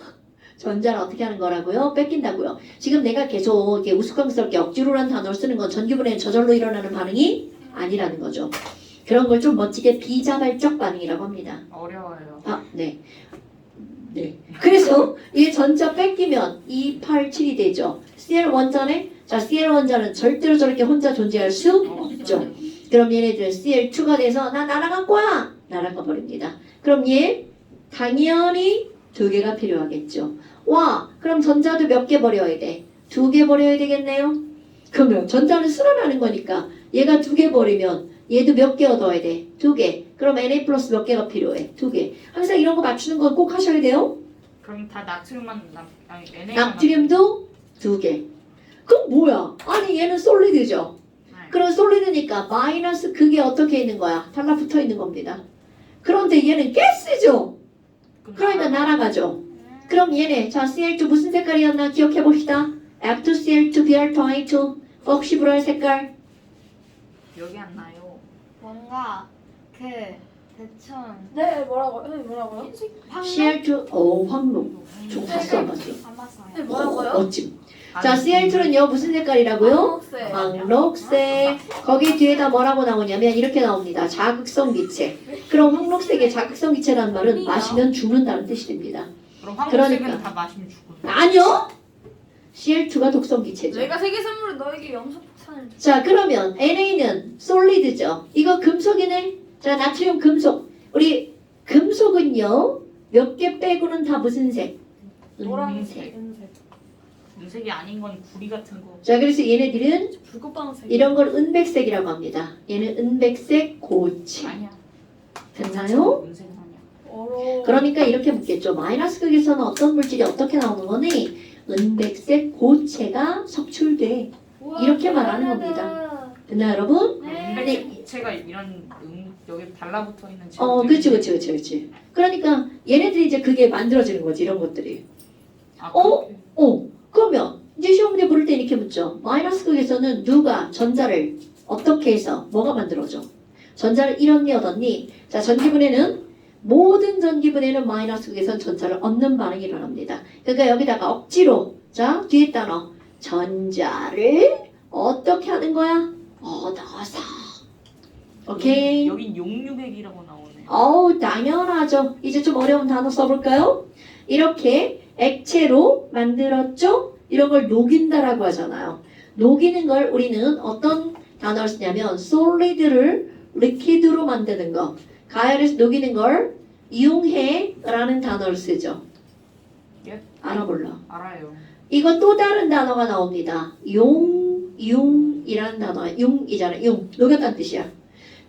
전자를 어떻게 하는 거라고요? 뺏긴다고요. 지금 내가 계속 이렇게 우스꽝스럽게 억지로란 단어를 쓰는 건 전기분해는 저절로 일어나는 반응이 아니라는 거죠. 그런 걸 좀 멋지게 비자발적 반응이라고 합니다. 어려워요. 네. 그래서 이 전자 뺏기면 287이 되죠. CL 원자네? 자, CL 원자는 절대로 저렇게 혼자 존재할 수 없죠. 그럼 얘네들은 CL2가 돼서 나 날아갈 거야! 날아가 버립니다. 그럼 얘 당연히 2개가 필요하겠죠. 와, 그럼 전자도 몇 개 버려야 돼? 2개 버려야 되겠네요. 그러면 전자는 쓸어나는 거니까 얘가 2개 버리면 얘도 몇 개 얻어야 돼? 2개. 그럼 Na 플러스 몇 개가 필요해? 2개. 항상 이런 거 맞추는 건 꼭 하셔야 돼요. 그럼 다 나트륨만 아니 NA만 나트륨도 2개. 그럼 뭐야? 아니 얘는 솔리드죠. 그럼 솔리드니까 마이너스 그게 어떻게 있는 거야? 달라붙어 있는 겁니다. 그런데 얘는 가스죠. 그러니까 날아가죠. 그럼 얘네 자 Cl2 무슨 색깔이었나 기억해 봅시다. F2Cl2 Br2I2 억시브랄 색깔. 여기 안 나요. 뭔가 그 대충 네 뭐라고요? Cl2 황록. 좀 봤어 안 봤어? 안 봤어요. 네 뭐라고요? 멋짐. 자 Cl2는요 무슨 색깔이라고요? 황록색. 거기 뒤에다 뭐라고 나오냐면 이렇게 나옵니다. 자극성 기체. 그럼 황록색의 자극성 기체라는 말은 마시면 죽는다는 뜻이 됩니다. 그럼 황색은 그러니까. 다 마시면 죽어요. 아니요. Cl2가 독성 기체죠. 내가 세계 선물은 너에게 염소 폭탄을 줘. 자 그러면 Na는 솔리드죠. 이거 금속이네. 자 나트륨 금속. 우리 금속은요 몇 개 빼고는 다 무슨 색? 노란색, 은색이 아닌 건 구리 같은 거. 자 그래서 얘네들은 붉은색. 이런 걸 은백색이라고 합니다. 얘는 은백색 고체. 아니야. 됐나요? 은색은 아니야. 어로. 그러니까 이렇게 묻겠죠. 마이너스 극에서는 어떤 물질이 어떻게 나오는 거니? 은백색 고체가 석출돼. 이렇게 말하는 겁니다. 됐나요 여러분? 은백색 기체가 이런 여기 달라붙어 있는. 그치. 그러니까 얘네들이 이제 그게 만들어지는 거지 이런 것들이. 아, 그렇게. 그러면 이제 시험 문제 물을 때 이렇게 묻죠. 마이너스 극에서는 누가 전자를 어떻게 해서 뭐가 만들어져? 전자를 잃었니 얻었니? 자 전기분해는 모든 전기분해는 마이너스 극에서는 전자를 얻는 반응이 일어납니다. 그러니까 여기다가 억지로 자 뒤에 단어 전자를 어떻게 하는 거야? 얻어서 오케이. 여긴 용유백이라고 나오네. 어우, 당연하죠. 이제 좀 어려운 단어 써볼까요? 이렇게 액체로 만들었죠? 이런 걸 녹인다라고 하잖아요. 녹이는 걸 우리는 어떤 단어를 쓰냐면 solid를 liquid로 만드는 거. 가열해서 녹이는 걸 이용해라는 단어를 쓰죠. 예? 알아볼라. 알아요. 이거 또 다른 단어가 나옵니다. 융이라는 단어. 융이잖아요. 융. 녹였다는 뜻이야.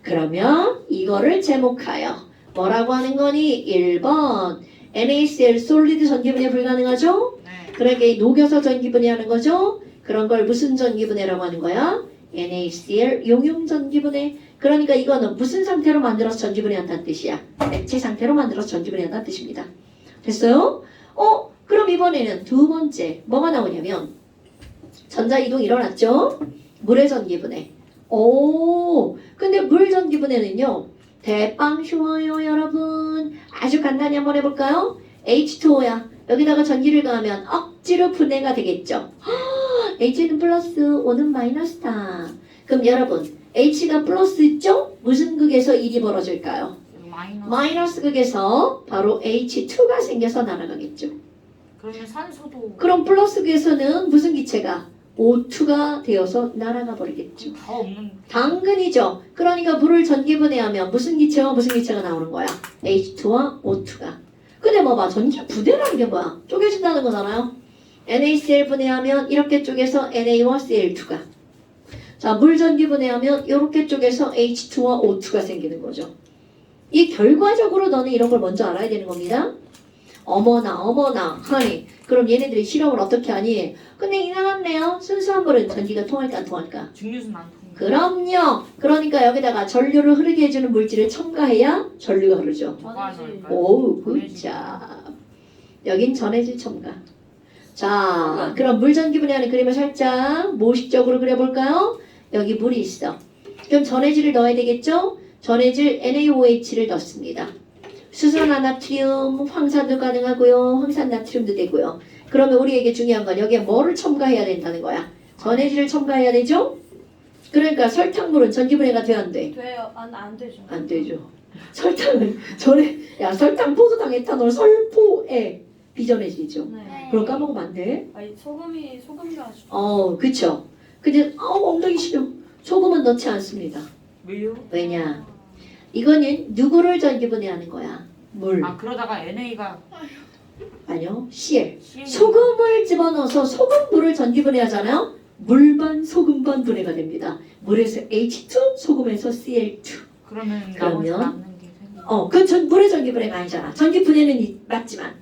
그러면 이거를 제목하여 뭐라고 하는 거니? 1번 NaCl 솔리드 전기분해 불가능하죠? 네. 그러니까 이 녹여서 전기분해하는 거죠? 그런 걸 무슨 전기분해라고 하는 거야? NaCl 용융 전기분해. 그러니까 이거는 무슨 상태로 만들어서 전기분해한다는 뜻이야? 액체 상태로 만들어서 전기분해한다는 뜻입니다. 됐어요? 그럼 이번에는 두 번째 뭐가 나오냐면 전자이동 일어났죠? 물의 전기분해. 근데 물 전기분해는요 대빵 쉬워요 여러분. 아주 간단히 한번 해볼까요? H2O야. 여기다가 전기를 가하면 억지로 분해가 되겠죠. H는 플러스, O는 마이너스다. 그럼 여러분 H가 플러스죠? 무슨 극에서 일이 벌어질까요? 마이너스 극에서 바로 H2가 생겨서 날아가겠죠. 그러면 산소도 그럼 플러스 극에서는 무슨 기체가? O2가 되어서 날아가 버리겠죠. 다 없는. 당근이죠. 그러니까 물을 전기분해하면 무슨 기체와 무슨 기체가 나오는 거야? H2와 O2가. 근데 뭐 봐. 전기 분해라는 게 뭐야? 쪼개진다는 거잖아요. NaCl 분해하면 이렇게 쪼개서 Na와 Cl2가. 자, 물 전기 분해하면 이렇게 쪼개서 H2와 O2가 생기는 거죠. 이 결과적으로 너는 이런 걸 먼저 알아야 되는 겁니다. 어머나 하니 그럼 얘네들이 실험을 어떻게 하니? 근데 이상하네요. 순수한 물은 전기가 통할까 안 통할까? 증류수는 안 통해. 그럼요. 그러니까 여기다가 전류를 흐르게 해주는 물질을 첨가해야 전류가 흐르죠. 뭐가 넣을까요? 오, 굿잡. 여긴 전해질 첨가. 자, 그럼 물 전기 분해하는 그림을 살짝 모식적으로 그려볼까요? 여기 물이 있어. 그럼 전해질을 넣어야 되겠죠? 전해질 NaOH를 넣습니다. 수산화 나트륨, 황산도 가능하고요. 황산 나트륨도 되고요. 그러면 우리에게 중요한 건 여기에 뭐를 첨가해야 된다는 거야? 전해질을 첨가해야 되죠? 그러니까 설탕물은 전기분해가 돼야 안 돼? 돼요. 안 되죠. 안 되죠. 설탕은 설탕, 포도당, 에탄올, 설포에 비전해지죠. 네. 그럼 까먹으면 안 돼? 아니 소금도 아주. 그쵸. 근데 엉덩이 시려. 소금은 넣지 않습니다. 왜요? 왜냐? 이거는 누구를 전기분해하는 거야? 물. 그러다가 NA가 아니요. CL. 소금을 집어넣어서 소금물을 전기분해하잖아요. 물반 소금반 분해가 됩니다. 물에서 H2, 소금에서 Cl2. 그러면 그러면? 남는 게 생겨. 그건 물의 전기분해가 아니잖아. 전기분해는 맞지만.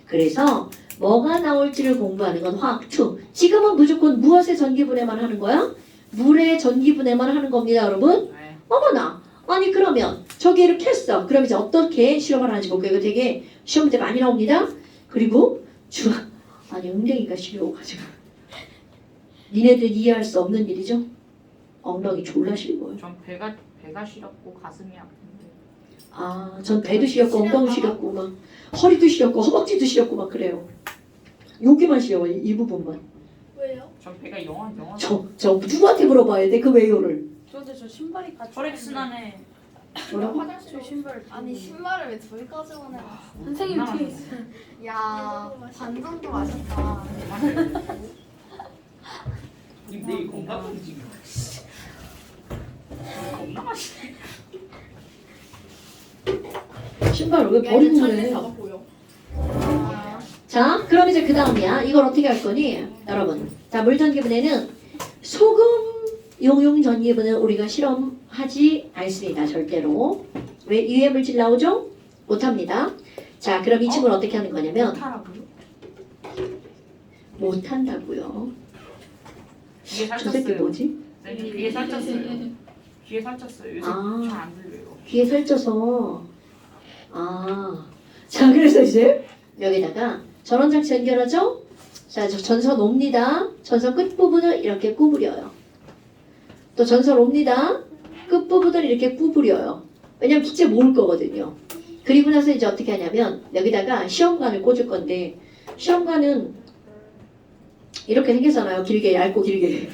그래서 뭐가 나올지를 공부하는 건 화학2. 지금은 무조건 무엇의 전기분해만 하는 거야? 물의 전기분해만 하는 겁니다, 여러분. 네. 어머나. 아니 그러면 저기 이렇게 했어. 그럼 이제 어떻게 실험을 하는지 볼게요. 이거 되게 시험 문제 많이 나옵니다. 그리고 엉덩이가 시려워가지고 니네들 이해할 수 없는 일이죠. 엉덩이 졸라 시려워요. 전 배가 시렵고 가슴이 아픈데. 전 배도 시렵고 엉덩이 시렵고 막 허리도 시렵고 허벅지도 시렵고 막 그래요. 여기만 시려워 이 부분만. 왜요? 전 배가 영원. 저 누구한테 물어봐야 돼 그 왜요를. 근데 저 신발이 같이. 혈액순환에 뭐라고? 저 신발. 아니 신발을 왜 저기까지 보내놨어? 선생님 뒤에 있어. 야 반전도 맛있다. 내일 건강한 지금. 겁나 맛있네. 신발 왜 버리고 그래? 보여. 자, 그럼 이제 그 다음이야. 이걸 어떻게 할 거니? 여러분. 자, 물전기분해는 소금 용융 전기분해는 우리가 실험하지 않습니다. 절대로. 왜 유해 물질 나오죠? 못합니다. 자, 그럼 이 친구는 어떻게 하는 거냐면 타라고요? 못한다고요. 귀에 저 새끼 살쪘어요. 뭐지? 네, 귀에 살쪘어요. 귀에 살쪘어요. 요새 아. 잘 안 들려요. 귀에 살쪄서. 자, 그래서 이제 여기다가 전원장치 연결하죠? 자, 전선 옵니다. 전선 끝부분을 이렇게 구부려요. 또 전선 옵니다. 끝부분을 이렇게 구부려요. 왜냐면 기체 모을 거거든요. 그리고 나서 이제 어떻게 하냐면 여기다가 시험관을 꽂을 건데 시험관은 이렇게 생겼잖아요. 길게 얇고 길게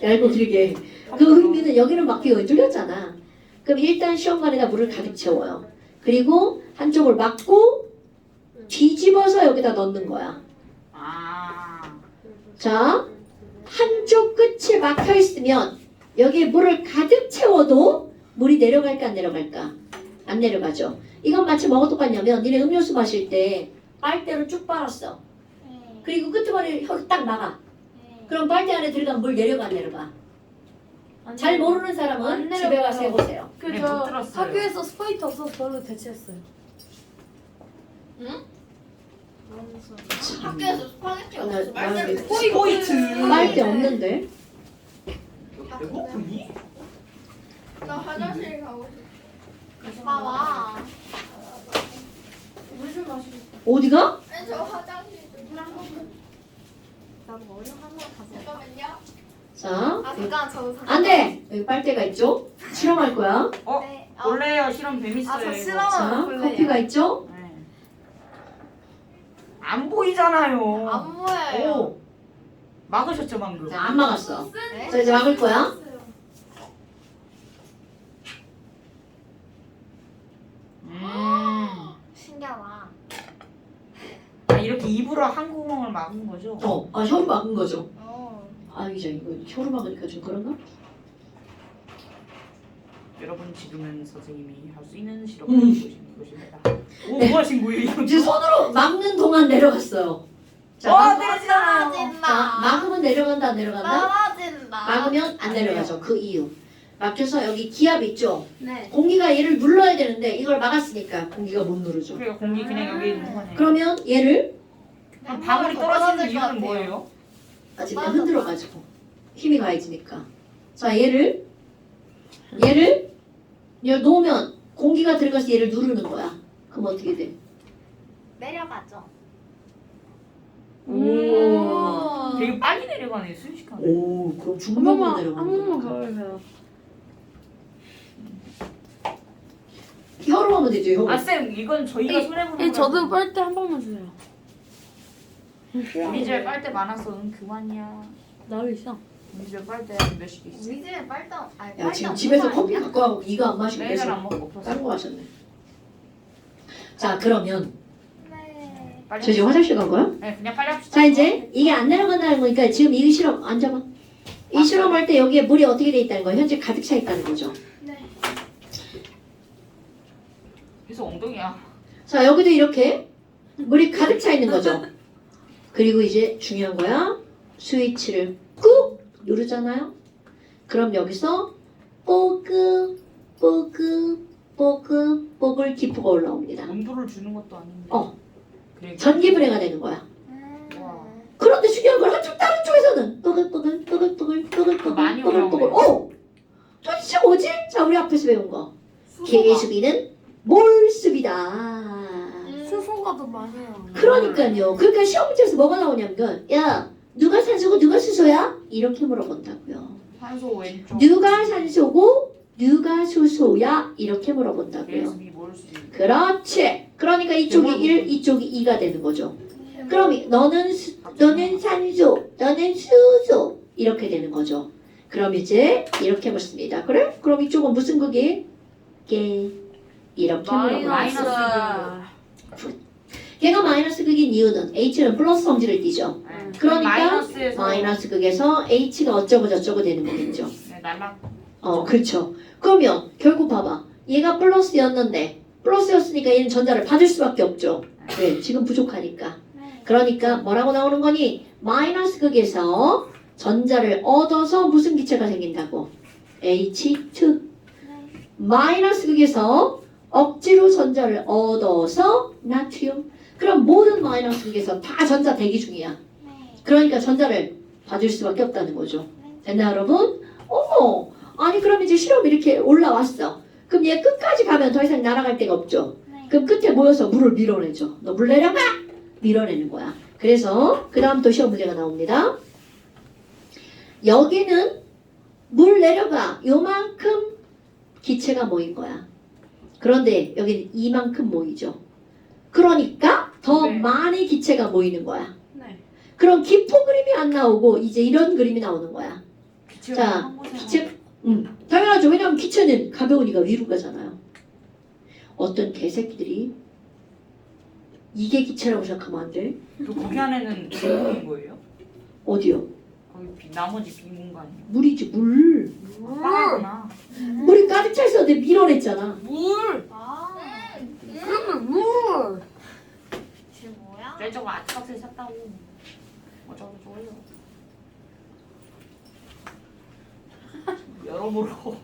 얇고 길게 그 의미는 여기는 막히고 뚫렸잖아. 그럼 일단 시험관에다 물을 가득 채워요. 그리고 한쪽을 막고 뒤집어서 여기다 넣는 거야. 아. 자, 한쪽 끝이 막혀 있으면 여기에 물을 가득 채워도 물이 내려갈까 안 내려갈까? 안 내려가죠. 이건 마치 뭐가 똑같냐면 니네 음료수 마실 때 빨대로 쭉 빨았어. 그리고 끄트머리를 혀로 딱 막아. 그럼 빨대 안에 들어가면 물 내려가 안 내려가? 잘 모르는 사람은 안 집에 내려가요. 가서 해보세요. 네, 못 그저 들었어요. 학교에서 스파이트 없어서 별로 대체했어요. 학교에서 스파게티 나- 없어. 나 말대로 이게 포인트. 빨대 없는데? 배고프니? 나 화장실 가고 싶어. 와. 물좀 마시고. 어디가? 아니, 저 화장실 좀. 나도 머리 한번 가서. 잠깐만요. 자, 잠깐 저 안 돼! 여기 빨대가 있죠? 실험할 거야. 어? 네. 원래요 실험 재밌어요. 아, 저 이거. 싫어. 자, 볼래요? 커피가 있죠? 네. 안 보이잖아요. 안 보여요. 오, 막으셨죠 방금. 자, 안 막았어. 네? 자, 이제 막을 거야. 신기하다. 아, 이렇게 입으로 한 구멍을 막은 거죠? 혀로 막은 거죠. 어. 아, 이제 이거 혀로 막으니까 좀 그런가? 여러분 지금은 선생님이 할 수 있는 실험을 보시는 것입니다. 오, 뭐 하신 거예요? 이거? 이제 손으로 막는 동안 내려갔어요. 자, 와, 막, 내려지잖아요. 자, 막으면 내려간다, 안 내려간다? 떨어진다. 막으면 안 내려가죠. 그 이유. 막혀서 여기 기압 있죠? 네. 공기가 얘를 눌러야 되는데 이걸 막았으니까 공기가 못 누르죠. 그래요 공기 그냥 여기 있는 거네. 그러면 얘를 그럼 방울이 떨어지는 이유는 뭐예요? 지금 흔들어가지고 힘이 가해지니까. 자, 얘를 여기 놓으면 공기가 들어가서 얘를 누르는 거야. 그럼 어떻게 돼? 내려가죠. 오. 되게 빨리 내려가네 순식간에. 오, 그럼 중간으로 내려가는 거니까. 보여주세요. 혀로 하면 되죠, 혀로. 아 쌤 이건 저희가 손해보는 저도 빨대 한 번만 주세요. 우리 집에 빨대 많아서 응 그만이야. 나도 있어. 우리 집에 빨대 몇씩 있어. 우리 집에 빨대 아니 야, 지금 집에서 커피 갖고 와고 이거 안 마시고 매일 안 계속 먹고 없어서. 다른 거 하셨네. 자, 그러면 네. 빨리 저 지금 화장실 간 거야? 네 그냥 빨리 합시다. 자, 이제 이게 안 내려간다는 거니까 지금 이 실험 앉아봐. 이 실험할 때 여기에 물이 어떻게 돼 있다는 거야? 현재 가득 차 있다는 거죠. 계속 엉덩이야. 자, 여기도 이렇게 물이 가득 차 있는 거죠. 그리고 이제 중요한 거야. 스위치를 꾹 누르잖아요. 그럼 여기서 뽀글 기포가 올라옵니다. 온도를 주는 것도 아닌데. 그래. 전기 분해가 되는 거야. 와. 그런데 중요한 건 한쪽 다른 쪽에서는 많이 뽀글뽀글. 올라오네요. 도대체 뭐지? 자, 우리 앞에서 배운 거. 계수비는 몰수비다. 수소가 더 많이 나요. 그러니까요. 그러니까 시험 문제에서 뭐가 나오냐면, 야, 누가 산소고 누가 수소야? 이렇게 물어본다고요. 산소 왼쪽. 누가 산소고 누가 수소야? 이렇게 물어본다고요. 예수비 몰수비. 그렇지. 그러니까 이쪽이 1, 이쪽이 2가 되는 거죠. 그럼 너는 산소, 너는 수소 이렇게 되는 거죠. 그럼 이제 이렇게 묻습니다. 그래? 그럼 이쪽은 무슨 극이? 깨. 이렇게 물어봅니다. 마이너스. 걔가 마이너스 극인 이유는 H는 플러스 성질을 띠죠. 네. 그러니까 마이너스에서 마이너스 극에서 H가 어쩌고 저쩌고 되는 거겠죠. 네, 날락. 그렇죠. 그러면 결국 봐봐. 얘가 플러스였는데 플러스였으니까 얘는 전자를 받을 수밖에 없죠. 네, 지금 부족하니까. 그러니까 뭐라고 나오는 거니? 마이너스 극에서 전자를 얻어서 무슨 기체가 생긴다고? H2. 마이너스 극에서 억지로 전자를 얻어서 나트륨. 그럼 모든 마이너스 극에서 다 전자 대기 중이야. 그러니까 전자를 받을 수밖에 없다는 거죠. 됐나 여러분? 어머! 아니 그럼 이제 실험 이렇게 올라왔어. 그럼 얘 끝까지 가면 더 이상 날아갈 데가 없죠. 그럼 끝에 모여서 물을 밀어내죠. 너 물 내려가! 밀어내는 거야. 그래서 그 다음 또 시험 문제가 나옵니다. 여기는 물 내려가 요만큼 기체가 모인 거야. 그런데 여기는 이만큼 모이죠. 그러니까 더 네. 많이 기체가 모이는 거야. 네. 그럼 기포 그림이 안 나오고 이제 이런 그림이 나오는 거야. 기체가 자, 한 곳에 기체 당연하죠. 왜냐면 기체는 가벼우니까 위로 가잖아요. 어떤 개새끼들이 이게 기체라고 생각하면 안 돼. 또 거기 안에는 빈공인 거예요? 어디요? 거기 나머지 빈 공간이요. 물이지 물. 빵하구나. 물이 가득 차 있었는데 밀어냈잖아. 물. 아. 그러면 물. 쟤 뭐야? 내 저거 아트박스에 샀다고. 어쩌고 저쩌고요. 여러모로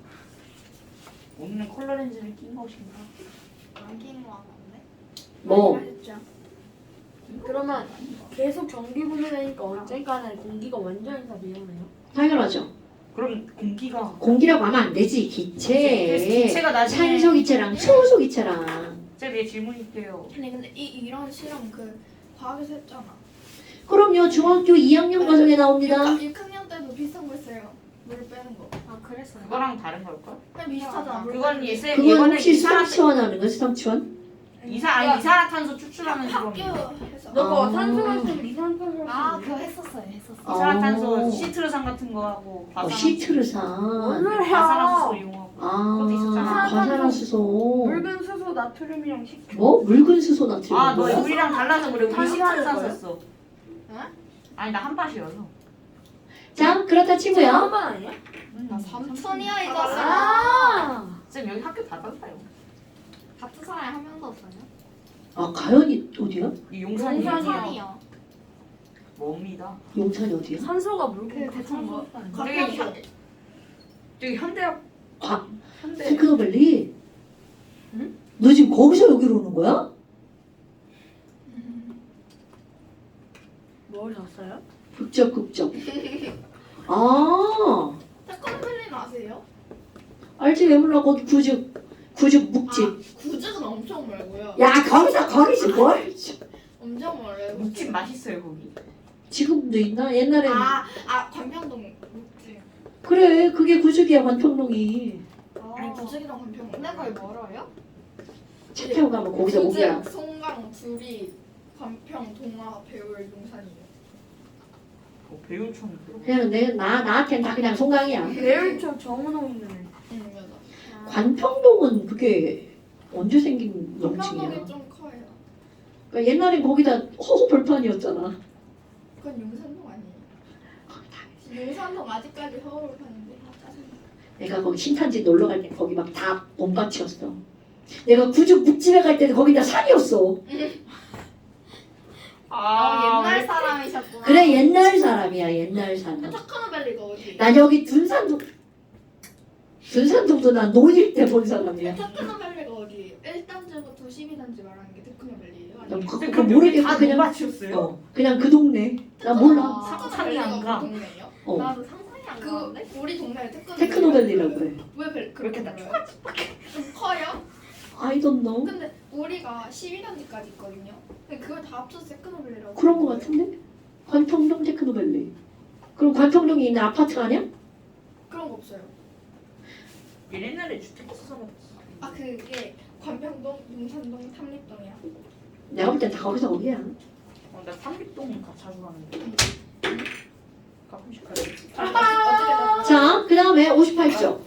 오늘은 컬러 렌즈를 낀 것인가? 안낀거 같은데? 뭐? 그러면 계속 전기 분해되니까 언젠가는 공기가 완전히 다 밀어내요. 당연하죠. 그럼 공기가 공기라고 하면 안 되지. 그래서 기체. 기체가 나중에 산소 기체랑 초소 기체랑. 제가 내 질문 있대요. 아니 근데 이런 실험 그 과학에서 했잖아. 그럼요. 중학교 2학년 과정에 나옵니다. 6학년 때도 비슷한 거 했어요. 물 빼는 거. 아 그랬어요? 그거랑 다른 걸걸? 그냥 비슷하잖아. 물 그건 빼는 게. 예세 그건 이거는 혹시 수상치원 하는 거? 수상치원? 이산화탄소 추출하는 학교 실험. 해서. 너가 아. 산소가스를 이산화탄소. 아 그거 했었어요. 이산화탄소 시트르산 같은 거 하고 시트르산. 과산화수소 이용하고 그것도 있었잖아. 과산화수소. 묽은 수소 나트륨이랑 식초. 뭐? 묽은 수소 나트륨. 아, 너 뭐야? 우리랑 달라서 그래. 우리 다시 하는 시트르산 거예요? 썼어. 응? 아니 나 한밭이어서. 자, 그렇다 치고요. 한번 아니야? 나 삼촌이야 이거. 아. 쌤 여기 학교 다 달라요. 같은 사람이 하면서 없어요? 아, 가연이 어디야? 이 용산이에요. 용산이요. 산이요. 뭡니다. 용산이 어디야? 산소가 묽고 그 대충 뭐. 저기 저기 현대학 과, 현대 테크노밸리? 응? 너 지금 거기서 여기로 오는 거야? 뭘 샀어요? 극적. 아, 태권블리는 아세요? 알지? 왜 몰라? 거기 구죽 묵집. 아, 구죽은 엄청 멀고요. 야, 거기지 뭘? 엄청 멀어요. 묵집 맛있어요 거기. 지금도 있나? 옛날에는. 관평동 묵집. 그래, 그게 구죽이야, 관평동이. 아니 구죽이랑 관평동. 근데 거의 멀어요? 차 타고 가면 거기서 거기야. 구죽, 송강, 두리, 관평, 동화, 배울, 용산이요. 배우촌 그냥 나한텐 다 그냥 송강이야. 배울초 정은호 있는 애. 응 맞아. 관평동은 그게 언제 생긴 명칭이야? 관평동이 좀 커요. 그러니까 옛날엔 거기다 허허 벌판이었잖아. 그건 용산동 아니에요? 용산동 아직까지 서울 파는데 짜증나. 내가 거기 신탄지 놀러 갈 때 거기 막 다 봄밭이었어. 내가 구죽 묵집에 갈 때는 거기 다 산이었어. 옛날 사람이셨구나. 그래, 옛날 사람이야, 옛날 사람. 테크노밸리가 어디? 난 여기 둔산동도 난 노일 때 본 사람이야. 테크노밸리가 어디? 1단지부터 12단지 말하는 게 테크노밸리예요? 난 아니면 그거 모르겠고 다 그냥 농밭이었어요. 그냥 그 동네. 나 몰라. 상상이 안 가. 우리 동네예요? 어. 나도 상상이 안 가는데? 우리 동네에 테크노밸리라고 그래. 왜 그렇게 다 불러요? 좀 커요? I don't know. 근데 우리가 12단지까지 있거든요. 근데 그걸 다 합쳐서 테크노밸리라고 그런 거 부르는 거예요. 같은데? 관평동 테크노밸리. 그럼 관평동에 있는 아파트 아니야? 그런 거 없어요. 옛날에 주택 수선업. 그게 관평동, 용산동, 탐립동이야. 내가 볼 땐 다 거기야. 나 삼립동 자주 가는데. 가끔씩 가요. 어떻게 자, 그 다음에 58쪽.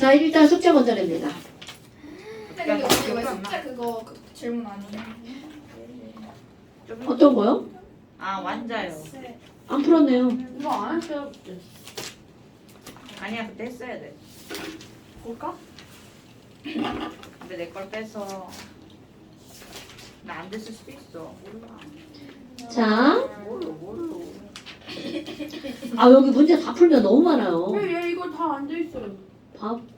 자, 일단 숙제 먼저 냅니다. 근데 우리 왜 숙제 그거 질문 아니에요? 어떤 거요? 아 완자요. 안 풀었네요. 이거 안 했어요 그때. 아니야 그때 했어야 돼. 볼까? 근데 내 걸 빼서 나 안 됐을 수도 있어. 몰라. 자, 뭘로. 여기 문제 다 풀면 너무 많아요. 왜얘 이거 다 안 돼 있어요?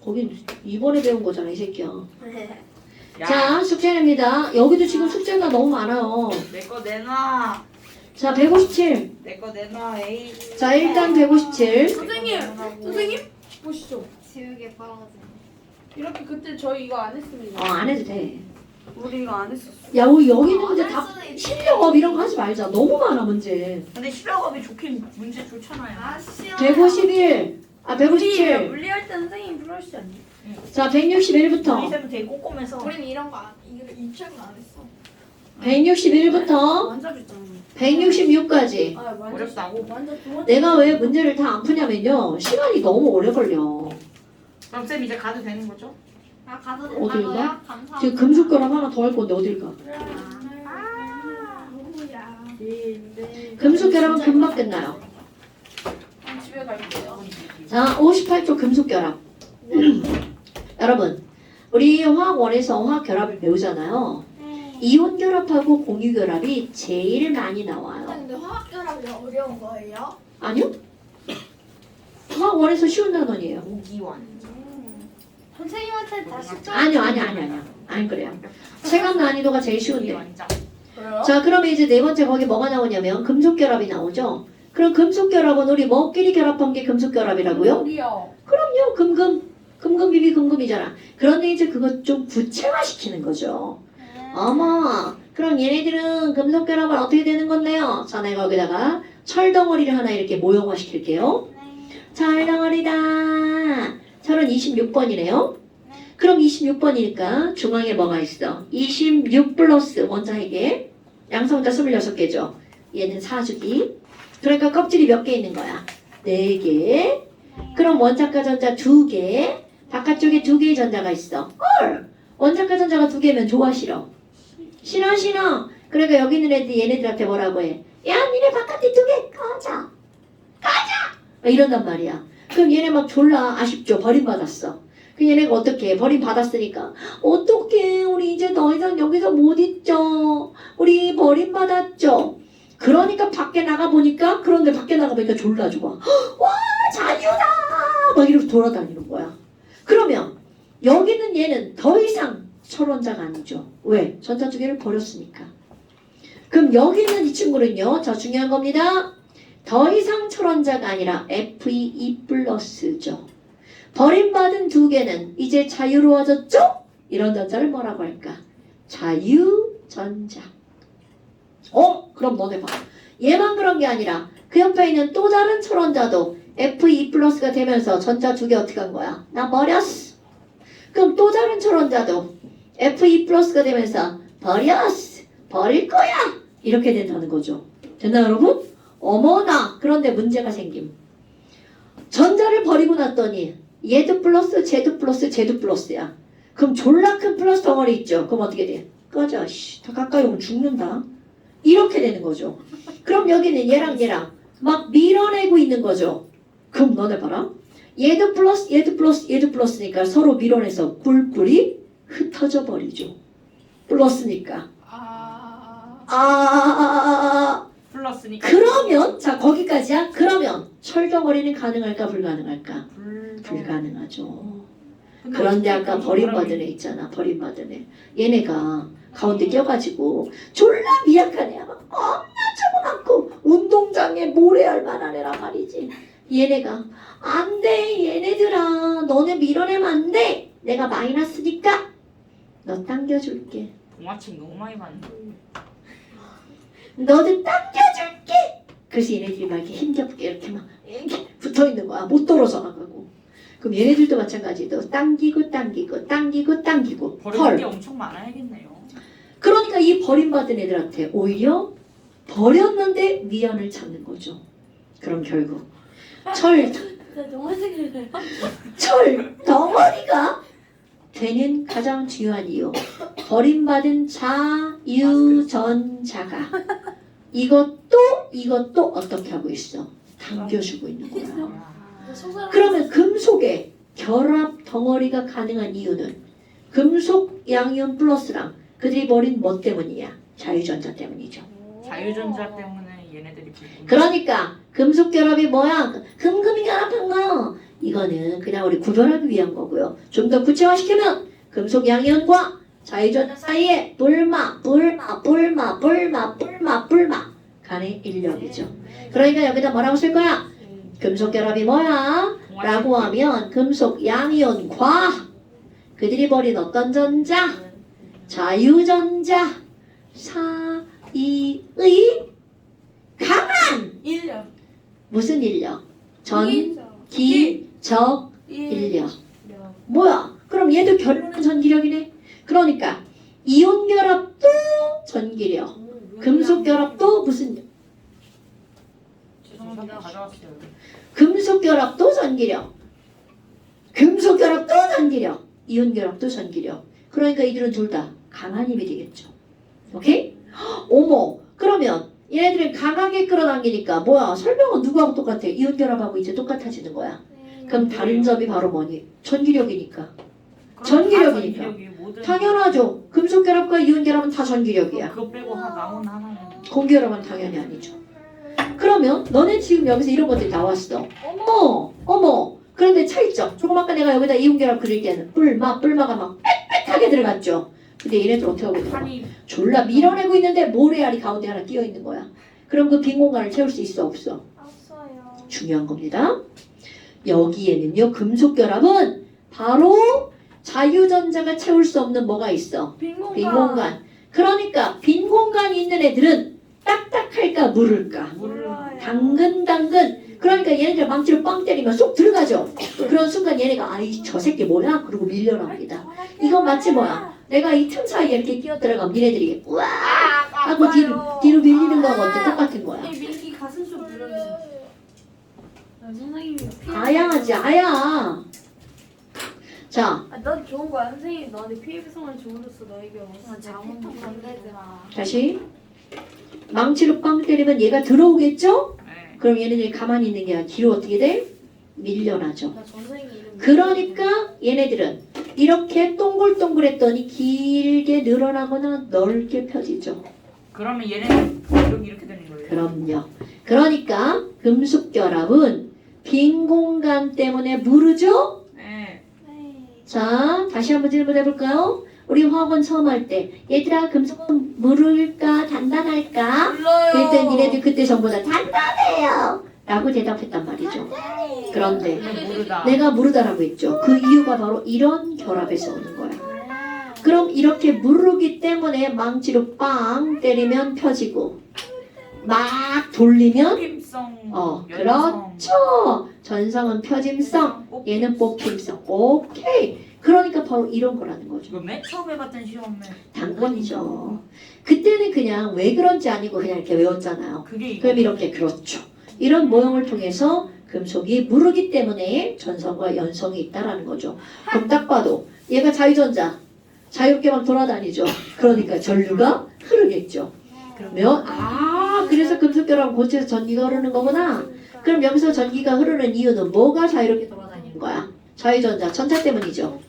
거긴 이번에 배운 거잖아, 이 새끼야. 야, 자, 숙제 냅니다. 여기도 지금 숙제가 너무 많아요. 내 거 내놔. 자, 157. 내 거 내놔. 에이. 자, 일단 157. 선생님 보시죠. 지우개 빨아지. 이렇게 그때 저희 이거 안 했습니다. 안 해도 돼. 우리 이거 안 했었어. 야, 우리 여기 있는 문제 다 실력업 이런 거 하지 말자. 너무 많아, 문제. 근데 실력업이 좋긴 문제 좋잖아요. 싫어. 151. 157. 물리할 때 선생님 불러주지 않니? 자, 우리 161부터. 쌤은 되게 꼼꼼해서. 우린 이런 거 이 책은 안 했어. 161부터 완전 있잖아. 166까지. 아, 완전 어렵다고? 완전 두 번째. 내가 왜 문제를 다 안 푸냐면요. 시간이 너무 오래 걸려. 그럼 쌤 이제 가도 되는 거죠? 아 가도 어딜 된다고요? 가? 감사합니다. 지금 금속결합 하나 더 할 건데 어딜 가? 누구야? 금속결합은 금방 끝나요. 집에 갈게요. 자, 58쪽 금속결합. 여러분, 우리 화학원에서 화학결합을 배우잖아요. 이온결합하고 공유결합이 제일 많이 나와요. 근데 화학결합이 어려운 거예요? 아니요? 화학원에서 쉬운 단원이에요. 무기원. 선생님한테 다시 좀. 아니요. 아니 그래요. 체감 난이도가 제일 쉬운데. 무기원장. 그래요? 자, 그러면 이제 네 번째 거기 뭐가 나오냐면 금속결합이 나오죠. 그럼 금속결합은 우리 뭐끼리 결합한 게 금속결합이라고요? 우리요. 그럼요. 금금 비비 금금이잖아. 그런데 이제 그것 좀 구체화시키는 거죠. 어머, 그럼 얘네들은 금속결합은 어떻게 되는 건데요? 자, 내가 여기다가 철덩어리를 하나 이렇게 모형화시킬게요. 철덩어리다. 철은 26번이네요. 그럼 26번이니까 중앙에 뭐가 있어? 26 플러스 원자에게 양성자 26개죠. 얘는 4주기. 그러니까 껍질이 몇 개 있는 거야? 4개. 그럼 원자과 전자 2개. 바깥쪽에 2개의 전자가 있어. 헐! 원자과 전자가 2개면 좋아 싫어? 싫어. 그러니까 여기 있는 애들 얘네들한테 뭐라고 해? 야, 니네 바깥에 2개 꺼져. 막 이런단 말이야. 그럼 얘네 막 졸라 아쉽죠. 버림받았어. 그 얘네가 어떻게 해? 버림받았으니까 어떡해, 우리 이제 더 이상 여기서 못 있죠. 우리 버림받았죠. 그러니까 밖에 나가보니까, 그런데 밖에 나가보니까 졸라 좋아. 와, 자유다! 막 이러고 돌아다니는 거야. 그러면 여기는 얘는 더 이상 철원자가 아니죠. 왜? 전자 2개를 버렸으니까. 그럼 여기 있는 이 친구는요. 자, 중요한 겁니다. 더 이상 철원자가 아니라 Fe2 플러스죠. 버림받은 2개는 이제 자유로워졌죠? 이런 전자를 뭐라고 할까? 자유전자. 그럼 너네 봐. 얘만 그런 게 아니라 그 옆에 있는 또 다른 철원자도 Fe2 플러스가 되면서 전자 2개 어떻게 한 거야? 나 버렸어. 그럼 또 다른 철원자도 Fe2 플러스가 되면서 버렸어. 버릴 거야. 이렇게 된다는 거죠. 됐나 여러분? 어머나. 그런데 문제가 생김. 전자를 버리고 났더니 얘도 플러스, 쟤도 플러스, 쟤도 플러스야. 그럼 졸라 큰 플러스 덩어리 있죠. 그럼 어떻게 돼? 꺼져. 더 가까이 오면 죽는다. 이렇게 되는 거죠. 그럼 여기는 얘랑 막 밀어내고 있는 거죠. 그럼 너네 봐라. 얘도 플러스, 얘도 플러스, 얘도 플러스니까 서로 밀어내서 뿔뿔이 흩어져 버리죠. 플러스니까. 플러스니까. 그러면 자 거기까지야. 그러면 철덩어리는 가능할까 불가능할까? 불가능하죠. 그런데 아까 버림받은 애 있잖아. 버림받은 애. 얘네가 가운데 껴가지고 졸라 미약한 애야. 막 겁나 조그맣고 운동장에 모래알 만한 애란 말이지. 얘네가 안 돼. 얘네들아. 너네 밀어내면 안 돼. 내가 마이너스니까 너 당겨줄게. 동화책 너무 많이 봤는데. 너도 당겨줄게. 그래서 얘네들이 막 이렇게 힘겹게 이렇게 막 이렇게 붙어있는 거야. 못 떨어져 나가고. 그럼 얘네들도 마찬가지로 당기고 버리는 게 엄청 많아야겠네요. 그러니까 이 버림받은 애들한테 오히려 버렸는데 미연을 찾는 거죠. 그럼 결국 철 덩어리가 되는 가장 중요한 이유. 버림받은 자유전자가 이것도 어떻게 하고 있어? 당겨주고 있는 거야. 그러면 금속의 결합 덩어리가 가능한 이유는 금속 양이온 플러스랑 그들이 버린 뭐 때문이야? 자유전자 때문이죠. 자유전자 때문에 얘네들이 그러니까 금속 결합이 뭐야? 금금이 결합한 거요. 이거는 그냥 우리 구별하기 위한 거고요. 좀 더 구체화시키면 금속 양이온과 자유전자 사이에 불마 간의 인력이죠. 그러니까 여기다 뭐라고 쓸 거야? 금속 결합이 뭐야? 라고 하면 금속 양이온과 그들이 버린 어떤 전자? 자유전자 사이의 강한 인력. 무슨 인력? 전기적 인력. 뭐야? 그럼 얘도 결론은 전기력이네. 그러니까 이온 결합도 전기력. 금속 결합도 무슨 죄송합니다. 가져왔어요. 금속 결합도 전기력. 금속 결합도 전기력. 이온 결합도 전기력. 그러니까 이들은 둘 다 강한 힘이 되겠죠. 오케이? 어머, 그러면 얘네들은 강하게 끌어당기니까 뭐야? 설명은 누구하고 똑같아? 이온 결합하고 이제 똑같아지는 거야. 그럼 다른 점이 바로 뭐니? 전기력이니까. 전기력이니까. 전기력이 모든 당연하죠. 금속 결합과 이온 결합은 다 전기력이야. 그거 빼고 나머지 하나는 공기 결합은 당연히 아니죠. 그러면 너네 지금 여기서 이런 것들이 나왔어. 어머. 그런데 차이점. 조금 아까 내가 여기다 이온 결합 그릴 때는 뿔마가 막 빽빽하게 들어갔죠. 근데 얘네들 어떻게 하고 있는 거야? 판이 졸라 밀어내고 있는데 모래알이 가운데 하나 끼어 있는 거야. 그럼 그 빈 공간을 채울 수 있어 없어? 없어요. 중요한 겁니다. 여기에는요 금속 결합은 바로 자유전자가 채울 수 없는 뭐가 있어? 빈 공간. 빈 공간. 그러니까 빈 공간이 있는 애들은 딱딱할까 물을까? 몰라요. 당근. 그러니까 얘네들 망치로 빵 때리면 쏙 들어가죠. 그런 순간 얘네가 아이 저 새끼 뭐야? 그러고 밀려납니다. 이건 마치 뭐야? 내가 이 틈 사이에 이렇게 끼어 들어가면 얘네들이 우와 하고 뒤로 밀리는 거하고 어때? 똑같은 거야. 이 밀기 가슴 속 눌러주세요. 선생님이 피해. 아야지 아야. 자 넌 좋은 거야. 선생님이 너한테 피해 배송을 주문했어. 너에게 무슨 자문 건들지 마. 다시 망치로 빵 때리면 얘가 들어오겠죠? 네. 그럼 얘네들이 가만히 있는 게 아니라 뒤로 어떻게 돼? 밀려나죠. 나 전생이 이름. 그러니까 얘네들은 이렇게 동글동글했더니 길게 늘어나거나 넓게 펴지죠. 그러면 얘네는 이렇게 되는 거예요. 그럼요. 그러니까 금속 결합은 빈 공간 때문에 무르죠? 네. 자, 다시 한번 질문해 볼까요? 우리 화학원 처음 할 때 얘들아 금속은 무를까 단단할까? 몰라요. 그랬더니 니네들 그때 전부 다 단단해요 라고 대답했단 말이죠. 그런데 모르다. 내가 무르다라고 했죠. 그 이유가 바로 이런 결합에서 오는 거야. 그럼 이렇게 무르기 때문에 망치로 빵 때리면 펴지고 막 돌리면 힘성. 그렇죠. 전성은 펴짐성, 얘는 뽑힘성. 오케이. 그러니까 바로 이런 거라는 거죠. 이거 맨 처음 해봤던 시험에 당근이죠. 그때는 그냥 왜 그런지 아니고 그냥 이렇게 외웠잖아요. 그게 이거. 그럼 이렇게 그렇죠. 이런 모형을 통해서 금속이 무르기 때문에 전성과 연성이 있다라는 거죠. 그럼 딱 봐도 얘가 자유전자, 자유롭게 막 돌아다니죠. 그러니까 전류가 흐르겠죠. 그러면 그래서 금속결합은 고체에서 전기가 흐르는 거구나. 그럼 여기서 전기가 흐르는 이유는 뭐가 자유롭게 돌아다니는 거야? 자유전자, 전차 때문이죠.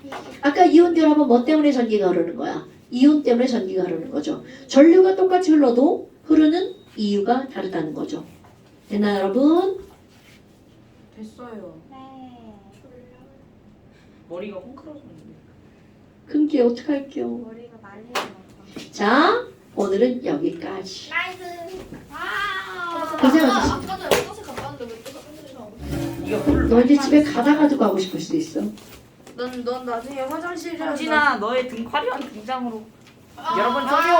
아까 이온 결합은 뭐 때문에 전기가 흐르는 거야? 이온 때문에 전기가 흐르는 거죠. 전류가 똑같이 흘러도 흐르는 이유가 다르다는 거죠. 됐나요, 여러분? 됐어요. 네. 머리가 헝클어졌는데. 금기 어떡할게요. 머리가 말리는 거. 자, 오늘은 여기까지. 나이스. 고생하셨습니다. 아까 전에 버스 갔다 왔는데 왜 또 흔들리나? 이거 불. 너 이제 집에 가다가도 가고 싶을 수도 있어. 넌 나중에 화장실에 진아 너의 등 화려한 등장으로 아, 여러분 아. 저기요.